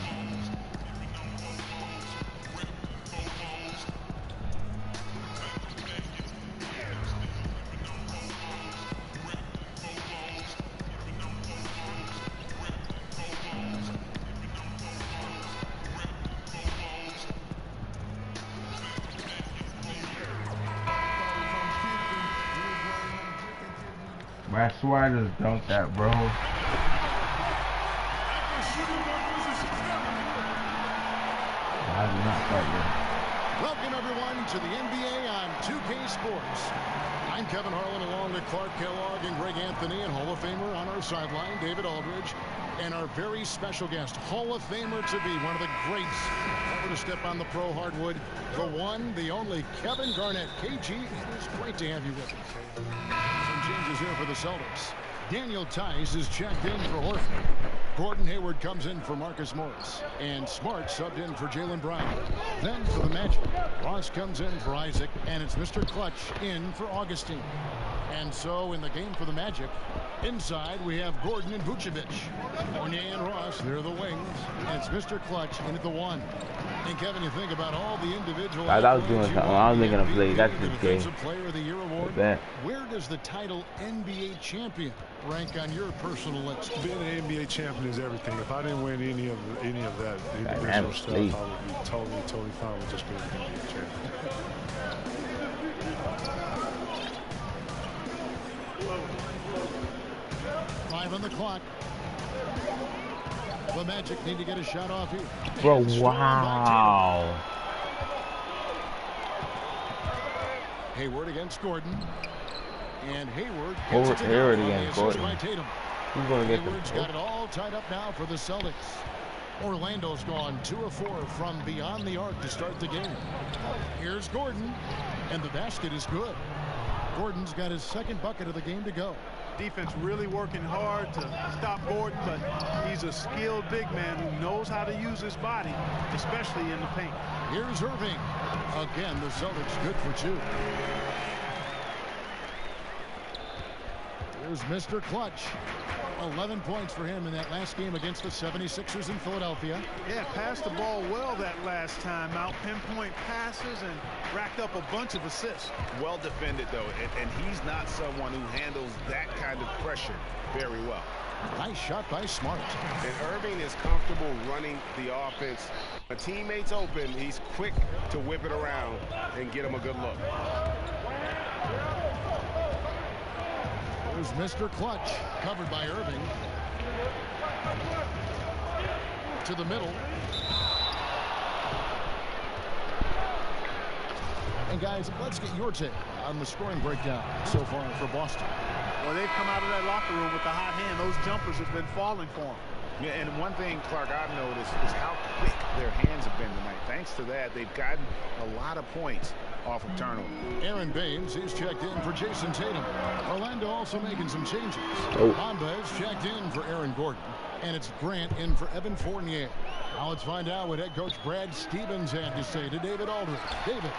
A: Bro, I swear I just dunked that, bro. I did not start yet.
J: Welcome, everyone, to the NBA on 2K Sports. I'm Kevin Harlan, along with Clark Kellogg and Greg Anthony, and Hall of Famer on our sideline, David Aldridge, and our very special guest, Hall of Famer to be, one of the greats ever to step on the pro hardwood, the one, the only, Kevin Garnett. KG, it is great to have you with us. Some changes here for the Celtics. Daniel Tice is checked in for Horford. Gordon Hayward comes in for Marcus Morris. And Smart subbed in for Jaylen Brown. Then for the Magic, Ross comes in for Isaac. And it's Mr. Clutch in for Augustine. And so in the game for the Magic, inside we have Gordon and Vucevic. Fournier and Ross, they're the wings. And it's Mr. Clutch in at the one. And Kevin, you think about all the individual.
A: I was doing something. I was making a play. That's just game.
J: Player of the Year award. Where does the title NBA champion rank on your personal list?
H: Being an NBA champion is everything. If I didn't win any of that individual stuff, I would be totally fine with just being an NBA champion.
J: Five on the clock. The Magic need to get a shot off here.
A: Bro, wow.
J: Hayward against Gordon. And Hayward
A: gets it
J: Hayward
A: against Gordon.
J: Who's going to get Hayward's got it all tied up now for the Celtics. Orlando's gone 2 of 4 from beyond the arc to start the game. Here's Gordon, and the basket is good. Gordon's got his second bucket of the game to go.
R: Defense really working hard to stop Gordon, but he's a skilled big man who knows how to use his body, especially in the paint.
J: Here's Irving. Again, the Celtics good for 2. Here's Mr. Clutch. 11 points for him in that last game against the 76ers in Philadelphia.
R: Yeah, passed the ball well that last time out. Pinpoint passes and racked up a bunch of assists.
O: Well defended, though, and he's not someone who handles that kind of pressure very well.
J: Nice shot by Smart.
O: And Irving is comfortable running the offense. A teammate's open, he's quick to whip it around and get him a good look.
J: There's Mr. Clutch, covered by Irving. To the middle. And guys, let's get your take on the scoring breakdown so far for Boston.
R: Well, they've come out of that locker room with the hot hand. Those jumpers have been falling for them.
O: Yeah, and one thing, Clark, I've noticed is how quick their hands have been tonight. Thanks to that, they've gotten a lot of points off of turnover.
J: Aaron Baines is checked in for Jason Tatum. Orlando also making some changes. Mamba is checked in for Aaron Gordon. And it's Grant in for Evan Fournier. Now let's find out what head coach Brad Stevens had to say to David Aldridge. David.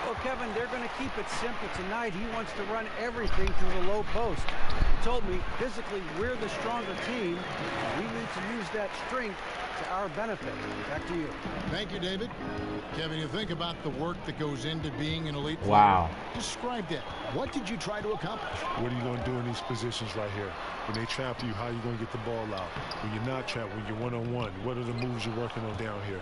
N: Well, Kevin, they're going to keep it simple tonight. He wants to run everything through the low post. He told me, physically, we're the stronger team. We need to use that strength to our benefit. Back to you.
J: Thank you, David. Kevin, you think about the work that goes into being an elite player.
A: Wow.
J: Describe that. What did you try to accomplish?
H: What are you going to do in these positions right here? When they trap you, how are you going to get the ball out? When you're not trapped, when you're one-on-one, what are the moves you're working on down here?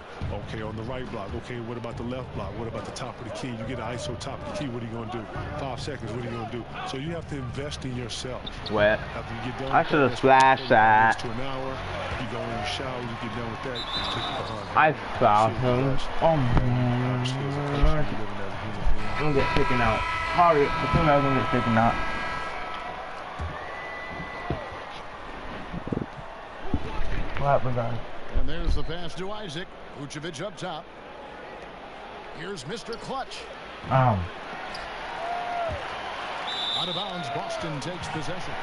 H: Okay, on the right block. Okay, what about the left block? What about the top of the key? You get an ISO top of the key, what are you going to do? 5 seconds, what are you going to do? So you have to invest in yourself.
A: Wet.
H: After you get done,
A: I should have splashed that.
H: To an hour, you go in the shower, you get done with that, you take it behind.
A: I fouled him. Oh man. I'm gonna get taken out. Hurry, I told you I was gonna get taken out. What happened, guys?
J: And there's the pass to Isaac. Vucevic up top. Here's Mr. Clutch. Out of bounds, Boston takes possession.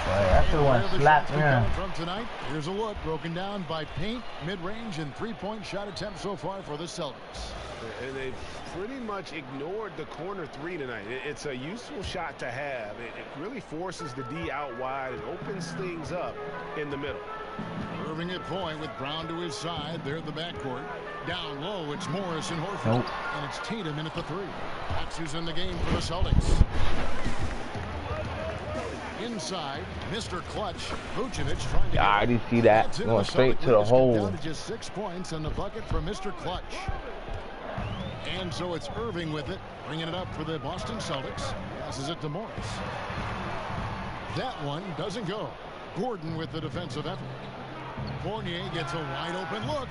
A: That's the one slapped him.
J: From tonight, here's a look broken down by paint, mid-range, and three-point shot attempt so far for the Celtics.
O: And they've pretty much ignored the corner three tonight. It's a useful shot to have. It really forces the D out wide and opens things up in the middle.
J: Irving at point with Brown to his side. They're in the backcourt. Down low, it's Morris and Horford.
A: Nope.
J: And it's Tatum in at the 3. That's who's in the game for the Celtics. Inside, Mr. Clutch. Vucevic trying to
A: I didn't see that. Going straight to the hole.
J: Down to just 6 points on the bucket from Mr. Clutch. And so it's Irving with it, bringing it up for the Boston Celtics. Passes it to Morris. That one doesn't go. Gordon with the defensive effort. Fournier gets a wide open look.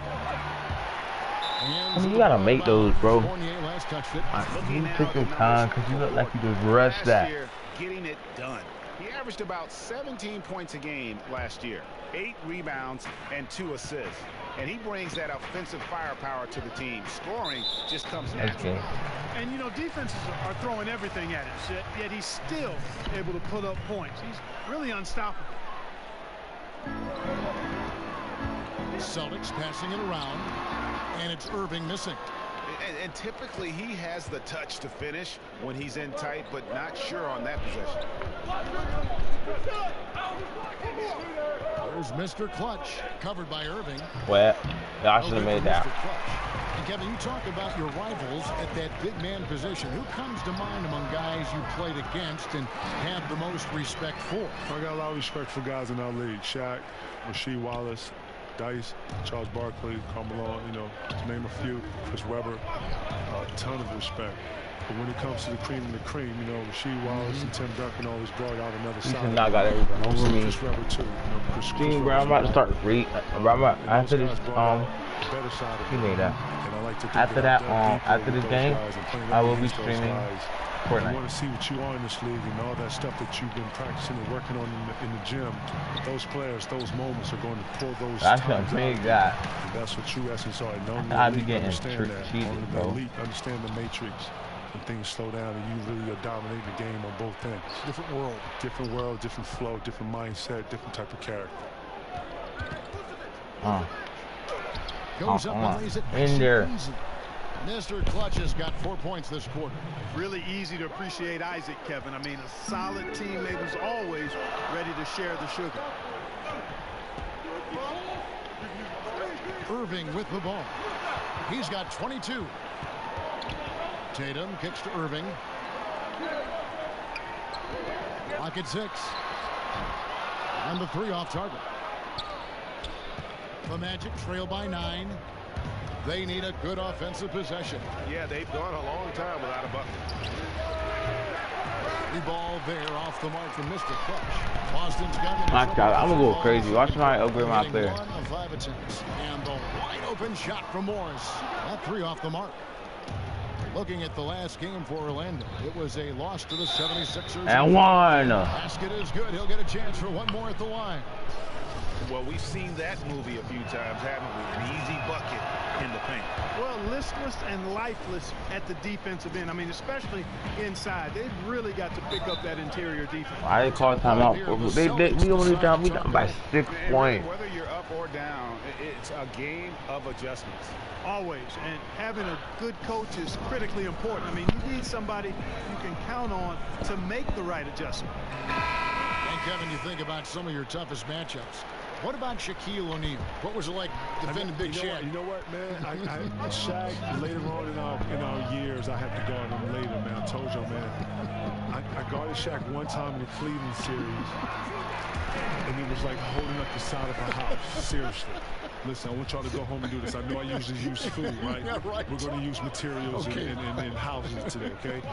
A: I mean, you gotta make those, bro. You take your time because you look like you just rushed that.
B: Getting it done. He averaged about 17 points a game last year, 8 rebounds and 2 assists. And he brings that offensive firepower to the team. Scoring just comes naturally.
A: Okay.
R: And, you know, defenses are throwing everything at him, yet he's still able to put up points. He's really unstoppable.
J: Celtics passing it around, and it's Irving missing.
B: And typically he has the touch to finish when he's in tight, but not sure on that possession.
J: There's Mr. Clutch, covered by Irving.
A: Well, I should have made that.
J: And Kevin, you talk about your rivals at that big man position. Who comes to mind among guys you played against and have the most respect for?
H: I got a lot of respect for guys in our league. Shaq, Rasheed Wallace, Dice, Charles Barkley, Carmelo, you know, to name a few, Chris Webber, a ton of respect. But when it comes to the cream of the cream, you know, Rasheed Wallace and Tim Duncan always brought out another
A: You
H: side.
A: should not got everything over me.
H: Chris Webber too. You know, Chris
A: Bro, I'm about to start read. After this, he made that. After that, after this game, I will be streaming Fortnite.
H: I want to see what you are in this league and all that stuff that you've been practicing and working on in the gym. Those players, those moments are going to pull those
A: That's
H: times
A: a big
H: out.
A: guy.
H: And that's what true essence are.
A: I be getting cheated, bro.
H: Elite understand the matrix. When things slow down and you really are dominating the game on both ends.
J: Different world.
H: Different world, different flow, different mindset, different type of character.
J: Goes up and lays it
A: in there.
J: Mr. Clutch has got 4 points this quarter.
R: Really easy to appreciate Isaac, Kevin. I mean, a solid teammate who's always ready to share the sugar.
J: Irving with the ball. He's got 22. Tatum kicks to Irving. Clock at 6. And the 3 off target. The Magic trail by 9. They need a good offensive possession.
B: Yeah, they've gone a long time without a bucket.
J: The ball there off the mark from Mr. Clutch. Boston's got it.
A: My God, I'm gonna go crazy. Watch my upgrade my player.
J: 1 of 5 attempts. And the wide open shot from Morris. That 3 off the mark. Looking at the last game for Orlando, it was a loss to the 76ers.
A: And 1.
J: Basket is good. He'll get a chance for 1 more at the line.
B: Well, we've seen that movie a few times, haven't we? An easy bucket in the paint.
R: Well, listless and lifeless at the defensive end. I mean, especially inside. They've really got to pick up that interior defense.
A: I didn't call timeout. We only down. We down by 6 points.
B: Whether you're up or down, it's a game of adjustments.
R: Always. And having a good coach is critically important. I mean, you need somebody you can count on to make the right adjustment.
J: And Kevin, you think about some of your toughest matchups. What about Shaquille O'Neal? What was it like defending Big Shaq?
H: You know what, man? I Shaq, later on in our years, I had to guard him later, man. I told you, man. I guarded Shaq one time in the Cleveland series, and it was like holding up the side of a house. Seriously. Listen, I want y'all to go home and do this. I know I usually use food, right?
J: Yeah, right.
H: We're going to use materials in houses today, okay?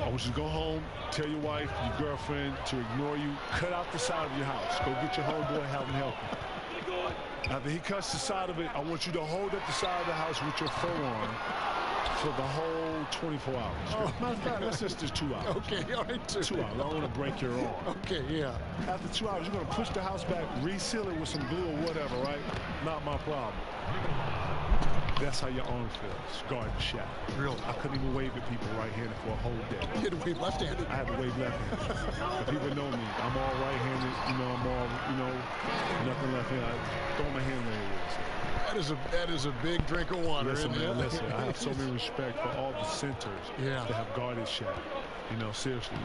H: I want you to go home, tell your wife, your girlfriend to ignore you. Cut out the side of your house. Go get your homeboy, have him help you. After he cuts the side of it, I want you to hold up the side of the house with your forearm for the whole 24 hours. Oh. Matter of fact, let's just do 2 hours.
J: Okay, all right.
H: 2 hours. I don't want to break your arm.
J: Okay, yeah.
H: After 2 hours, you're going to push the house back, reseal it with some glue or whatever, right? Not my problem. That's how your arm feels, guarding Shaq.
J: Really?
H: I couldn't even wave at people right-handed for a whole day.
J: You had to wave left-handed?
H: I had to wave left-handed. But people know me. I'm all right-handed, I'm all, nothing left-handed. I throw my hand anywhere. So.
J: That is a big drink of water,
H: listen,
J: isn't it?
H: Listen, I have so much respect for all the centers that have guarded Shaq. Seriously,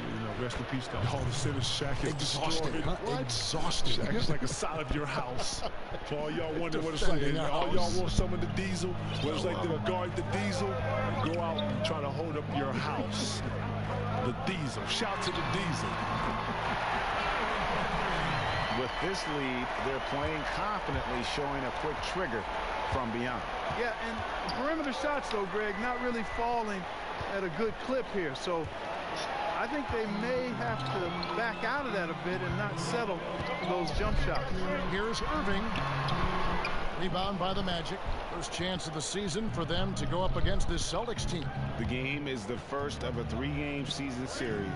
H: rest in peace to all the centers Shaq has
J: exhausted,
H: destroyed.
J: Huh? Exhausted.
H: Shaq is like a side of your house. For all y'all wondering what it's like, and all y'all want some of the diesel, what it's like to guard the diesel, go out and try to hold up your house. The diesel. Shout to the diesel.
B: With this lead, they're playing confidently, showing a quick trigger from beyond.
R: Yeah, and perimeter shots, though, Greg, not really falling at a good clip here. So I think they may have to back out of that a bit and not settle for those jump shots.
J: Here's Irving. Rebound by the Magic. First chance of the season for them to go up against this Celtics team.
B: The game is the first of a 3-game season series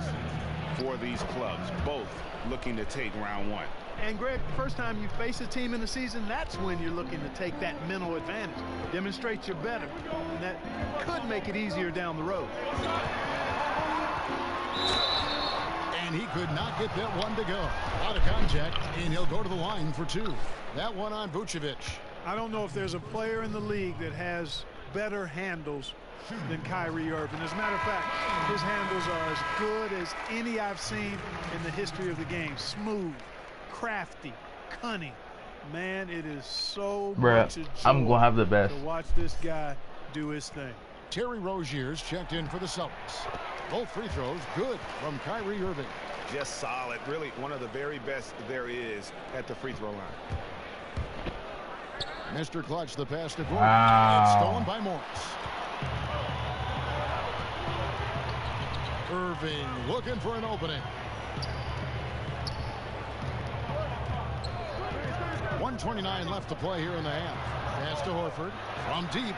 B: for these clubs, both looking to take round 1.
R: And Greg, first time you face a team in the season, that's when you're looking to take that mental advantage. Demonstrate you're better. And that could make it easier down the road.
J: And he could not get that one to go. Out of contact, and he'll go to the line for 2. That one on Vucevic.
R: I don't know if there's a player in the league that has better handles than Kyrie Irving. As a matter of fact, his handles are as good as any I've seen in the history of the game. Smooth, crafty, cunning. Man, it is so much a joy
A: I'm gonna have the best
R: to watch this guy do his thing.
J: Terry Rozier's checked in for the Celtics. Both free throws good from Kyrie Irving.
B: Just solid. Really one of the very best there is at the free throw line.
J: Mr. Clutch, the pass to Gordon.
A: Wow.
J: It's stolen by Morris. Irving looking for an opening. 1:29 left to play here in the half. Pass to Horford from deep.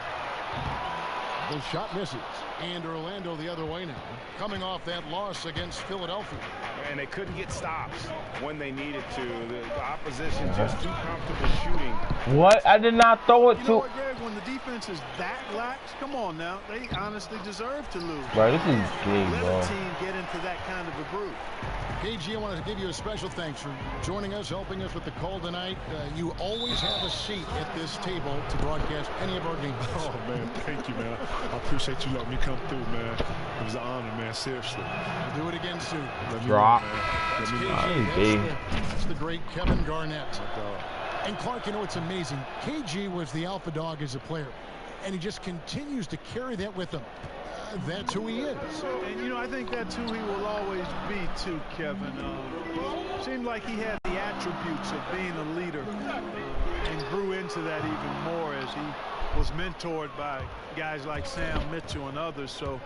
J: The shot misses. And Orlando the other way now, coming off that loss against Philadelphia.
B: And they couldn't get stops when they needed to. The opposition just too comfortable shooting.
A: What? I did not throw it
R: You
A: to.
R: know what, Greg? When the defense is that lax, come on now. They honestly deserve to lose.
A: Bro, this is game,
R: Let
A: bro.
R: a team get into that kind of a groove.
J: KG, I wanted to give you a special thanks for joining us, helping us with the call tonight. You always have a seat at this table to broadcast any of our games.
H: Oh, man, thank you, man. I appreciate you letting me come through, man. It was an honor, man, seriously.
J: We'll do it again soon.
A: Drop.
J: That's the great Kevin Garnett. And Clark, you know, it's amazing. KG was the alpha dog as a player, and he just continues to carry that with him. That's who he is.
R: And, you know, I think that's who he will always be, too, Kevin. Seemed like he had the attributes of being a leader and grew into that even more as he was mentored by guys like Sam Mitchell and others. So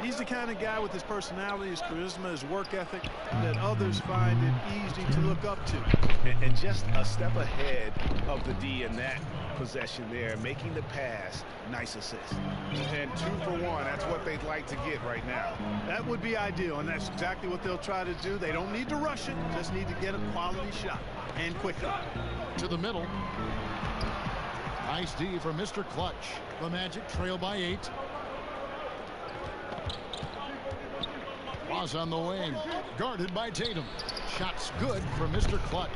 R: he's the kind of guy with his personality, his charisma, his work ethic that others find it easy to look up to.
B: And just a step ahead of the D in that possession there, making the pass. Nice assist. And 2 for 1. That's what they'd like to get right now.
R: That would be ideal, and that's exactly what they'll try to do. They don't need to rush it, just need to get a quality shot, and quickly.
J: To the middle. Nice D for Mr. Clutch. The Magic trail by 8. Ross on the wing, guarded by Tatum. Shots good for Mr. Clutch.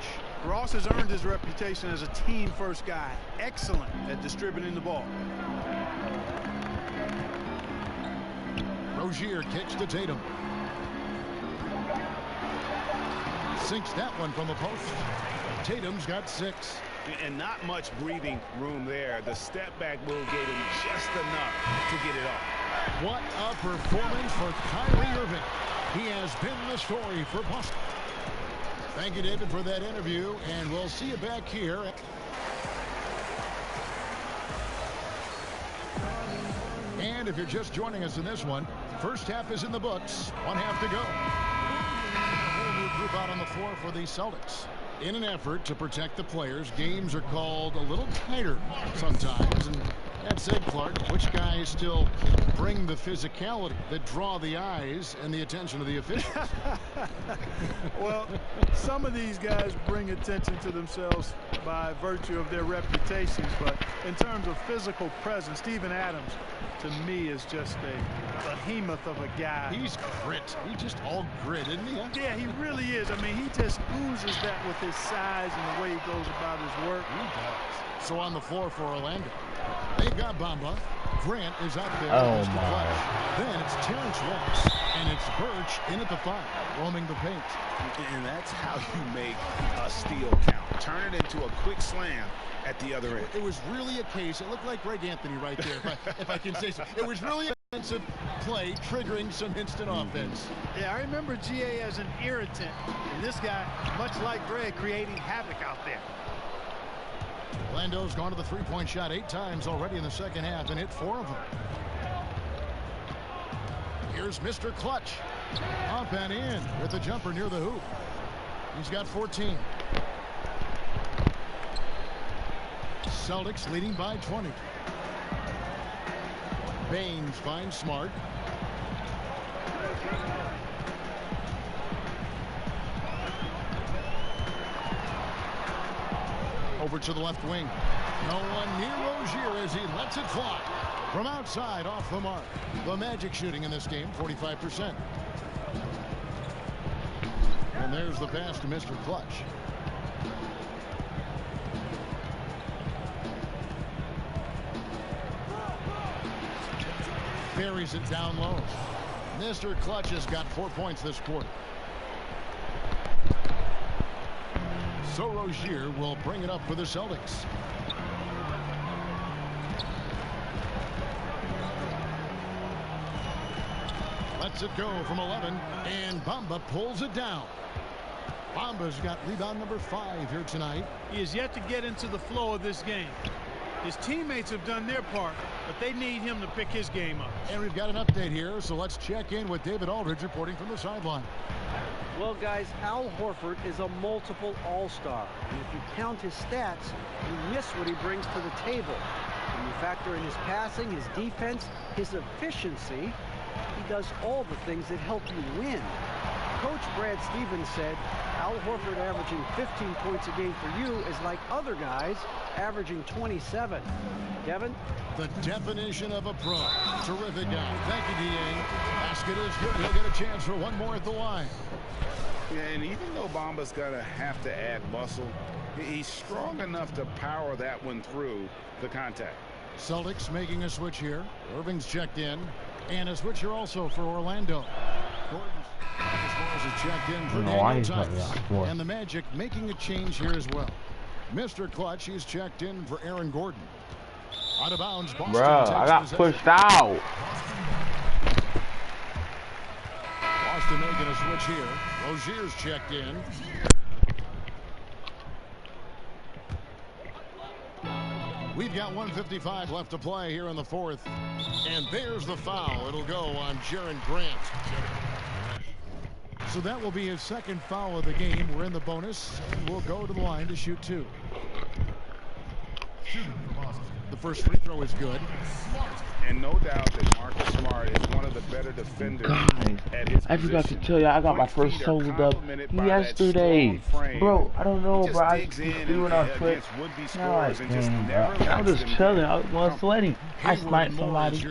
R: Ross has earned his reputation as a team-first guy. Excellent at distributing the ball.
J: Rozier kicks to Tatum. Sinks that one from the post. Tatum's got 6.
B: And not much breathing room there. The step back move gave him just enough to get it off.
J: What a performance for Kyrie Irving. He has been the story for Boston. Thank you, David, for that interview, and we'll see you back here. And if you're just joining us in this one, first half is in the books. 1 half to go. A whole new group out on the floor for the Celtics. In an effort to protect the players, games are called a little tighter sometimes. And that said, Clark, which guys still bring the physicality that draw the eyes and the attention of the officials?
R: Well, some of these guys bring attention to themselves by virtue of their reputations, but in terms of physical presence, Steven Adams, to me, is just a behemoth of a guy.
J: He's grit. He's just all grit, isn't he?
R: Yeah, he really is. I mean, he just oozes that with his size and the way he goes about his work.
J: He does. So on the floor for Orlando, they've got Bamba. Grant is up there.
A: Oh,
J: Mr.
A: my.
J: Clutch. Then it's Terrence Ross, and it's Birch in at the 5, roaming the paint.
B: And that's how you make a steal count. Turn it into a quick slam at the other end.
J: It was really a case. It looked like Greg Anthony right there, if I can say so. It was really a defensive play triggering some instant offense.
R: Yeah, I remember GA as an irritant, and this guy, much like Greg, creating havoc out there.
J: Orlando's gone to the three-point shot 8 times already in the second half and hit 4 of them. Here's Mr. Clutch. Up and in with the jumper near the hoop. He's got 14. Celtics leading by 20. Baines finds Smart. Over to the left wing. No one near Rozier as he lets it fly. From outside, off the mark. The Magic shooting in this game, 45%. And there's the pass to Mr. Clutch. Buries it down low. Mr. Clutch has got 4 points this quarter. So Rozier will bring it up for the Celtics. Lets it go from 11, and Bamba pulls it down. Bamba's got rebound number 5 here tonight.
R: He has yet to get into the flow of this game. His teammates have done their part, but they need him to pick his game up.
J: And we've got an update here, so let's check in with David Aldridge reporting from the sideline.
N: Well, guys, Al Horford is a multiple all-star. And if you count his stats, you miss what he brings to the table. When you factor in his passing, his defense, his efficiency, he does all the things that help you win. Coach Brad Stevens said, Al Horford averaging 15 points a game for you is like other guys averaging 27. Kevin?
J: The definition of a pro. Terrific guy. Thank you, D.A. Basket is good. He'll get a chance for one more at the line.
L: Yeah, and even though Bamba's going to have to add muscle, he's strong enough to power that one through the contact.
J: Celtics making a switch here. Irving's checked in. And a switch here also for Orlando. Gordon's is checked in for Daniel Tice. And the Magic making a change here as well. Mr. Clutch, he's checked in for Aaron Gordon. Out of bounds, Boston.
A: Bruh, I got pushed out.
J: Boston making a switch here. Rozier's checked in. We've got 1:55 left to play here in the fourth. And there's the foul. It'll go on Jaren Grant. So that will be his second foul of the game. We're in the bonus, and we'll go to the line to shoot 2. The first free throw is good.
L: And no doubt that Marcus Smart is one of the better defenders at his
A: I forgot to tell you, I got my first solo dub yesterday. Bro, I don't know, bro. I was doing on Twitch. Now I came, bro. I was just chilling. I was going sweaty. I sniped somebody.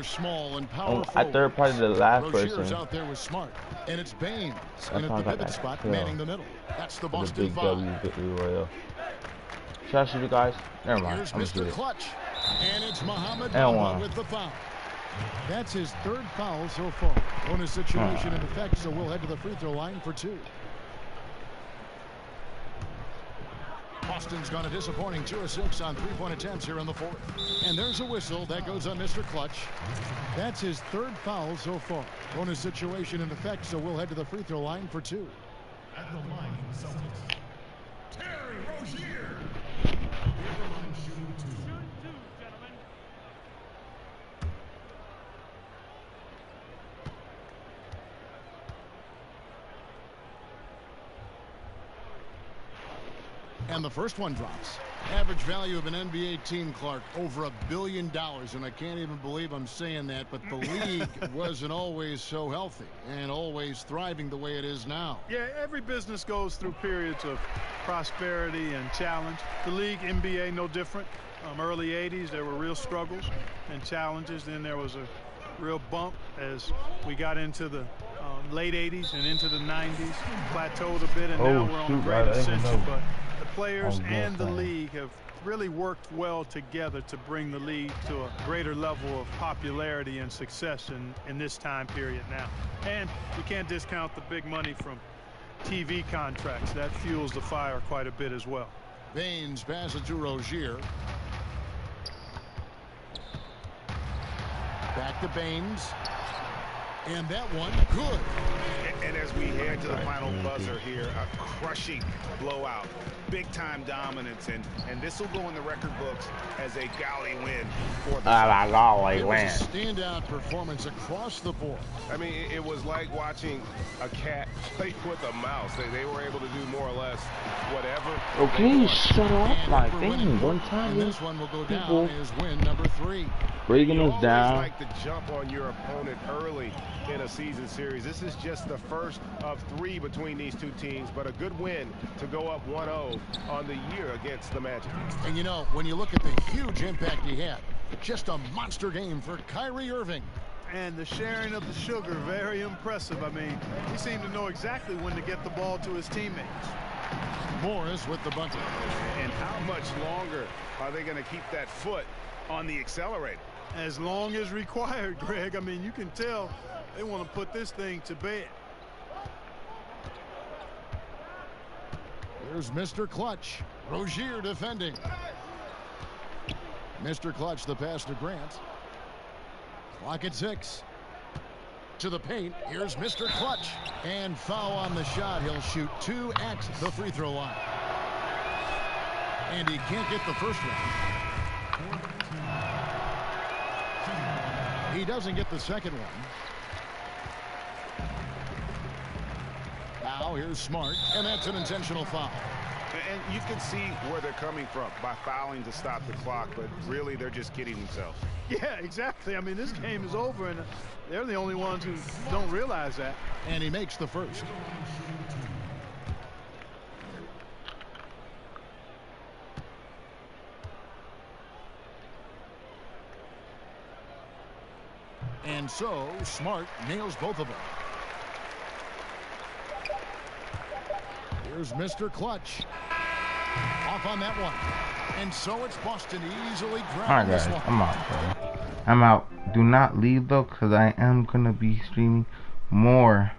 A: I third party the last person.
J: Out there with Smart. And it's Baines. And at the pivot spot, manning the middle. That's the Boston foul.
A: Victory Royale. Should I shoot you guys? Never mind.
J: Here's
A: I'm
J: Mr.
A: shoot
J: Clutch. And it's Mohamed Bamba with the foul. That's his third foul so far. Bonus situation in effect, so we'll head to the free throw line for 2. Boston's gone a disappointing 2 of 6 on 3-point attempts here in the fourth. And there's a whistle that goes on Mr. Clutch. That's his third foul so far. Bonus situation in effect, so we'll head to the free throw line for 2.
Q: At the line for the Celtics, Terry Rozier. Shooting 2.
J: And the first one drops. Average value of an NBA team, Clark, over $1 billion. And I can't even believe I'm saying that, but the league wasn't always so healthy and always thriving the way it is now.
R: Yeah, every business goes through periods of prosperity and challenge. The league, NBA, no different. Early 80s, there were real struggles and challenges. Then there was a real bump as we got into the late 80s and into the 90s. Plateaued a bit, and now we're on a great ascension. But the players and the league have really worked well together to bring the league to a greater level of popularity and success in this time period now. And you can't discount the big money from TV contracts. That fuels the fire quite a bit as well.
J: Baines passes to Rozier. Back to Baines. And that one, good.
B: And as we head to the final buzzer here, a crushing blowout, big-time dominance, and this will go in the record books as a galley win for the
J: It was a standout performance across the board.
O: I mean, it was like watching a cat play with a mouse. They were able to do more or less whatever.
A: Okay, you shut up like dang, one time.
J: And this one will go down as win number 3.
A: Breaking us down.
O: Like to jump on your opponent early in a season series. This is just the first of 3 between these two teams, but a good win to go up 1-0 on the year against the Magic.
J: And you know, when you look at the huge impact he had, just a monster game for Kyrie Irving.
R: And the sharing of the sugar, very impressive. I mean, he seemed to know exactly when to get the ball to his teammates.
J: Morris with the bucket.
B: And how much longer are they going to keep that foot on the accelerator?
R: As long as required, Greg. I mean, you can tell they want to put this thing to bed.
J: Here's Mr. Clutch. Rozier defending. Mr. Clutch, the pass to Grant. Clock at 6. To the paint. Here's Mr. Clutch. And foul on the shot. He'll shoot 2 at the free throw line. And he can't get the first one. He doesn't get the second one. Now here's Smart, and that's an intentional foul.
B: And you can see where they're coming from by fouling to stop the clock, but really they're just kidding themselves.
R: Yeah, exactly. I mean, this game is over, and they're the only ones who don't realize that.
J: And he makes the first. And so, Smart nails both of them. Here's Mr. Clutch. Off on that one. And so it's Boston easily grabbing this one.
A: I'm out, bro. I'm out. Do not leave, though, because I am going to be streaming more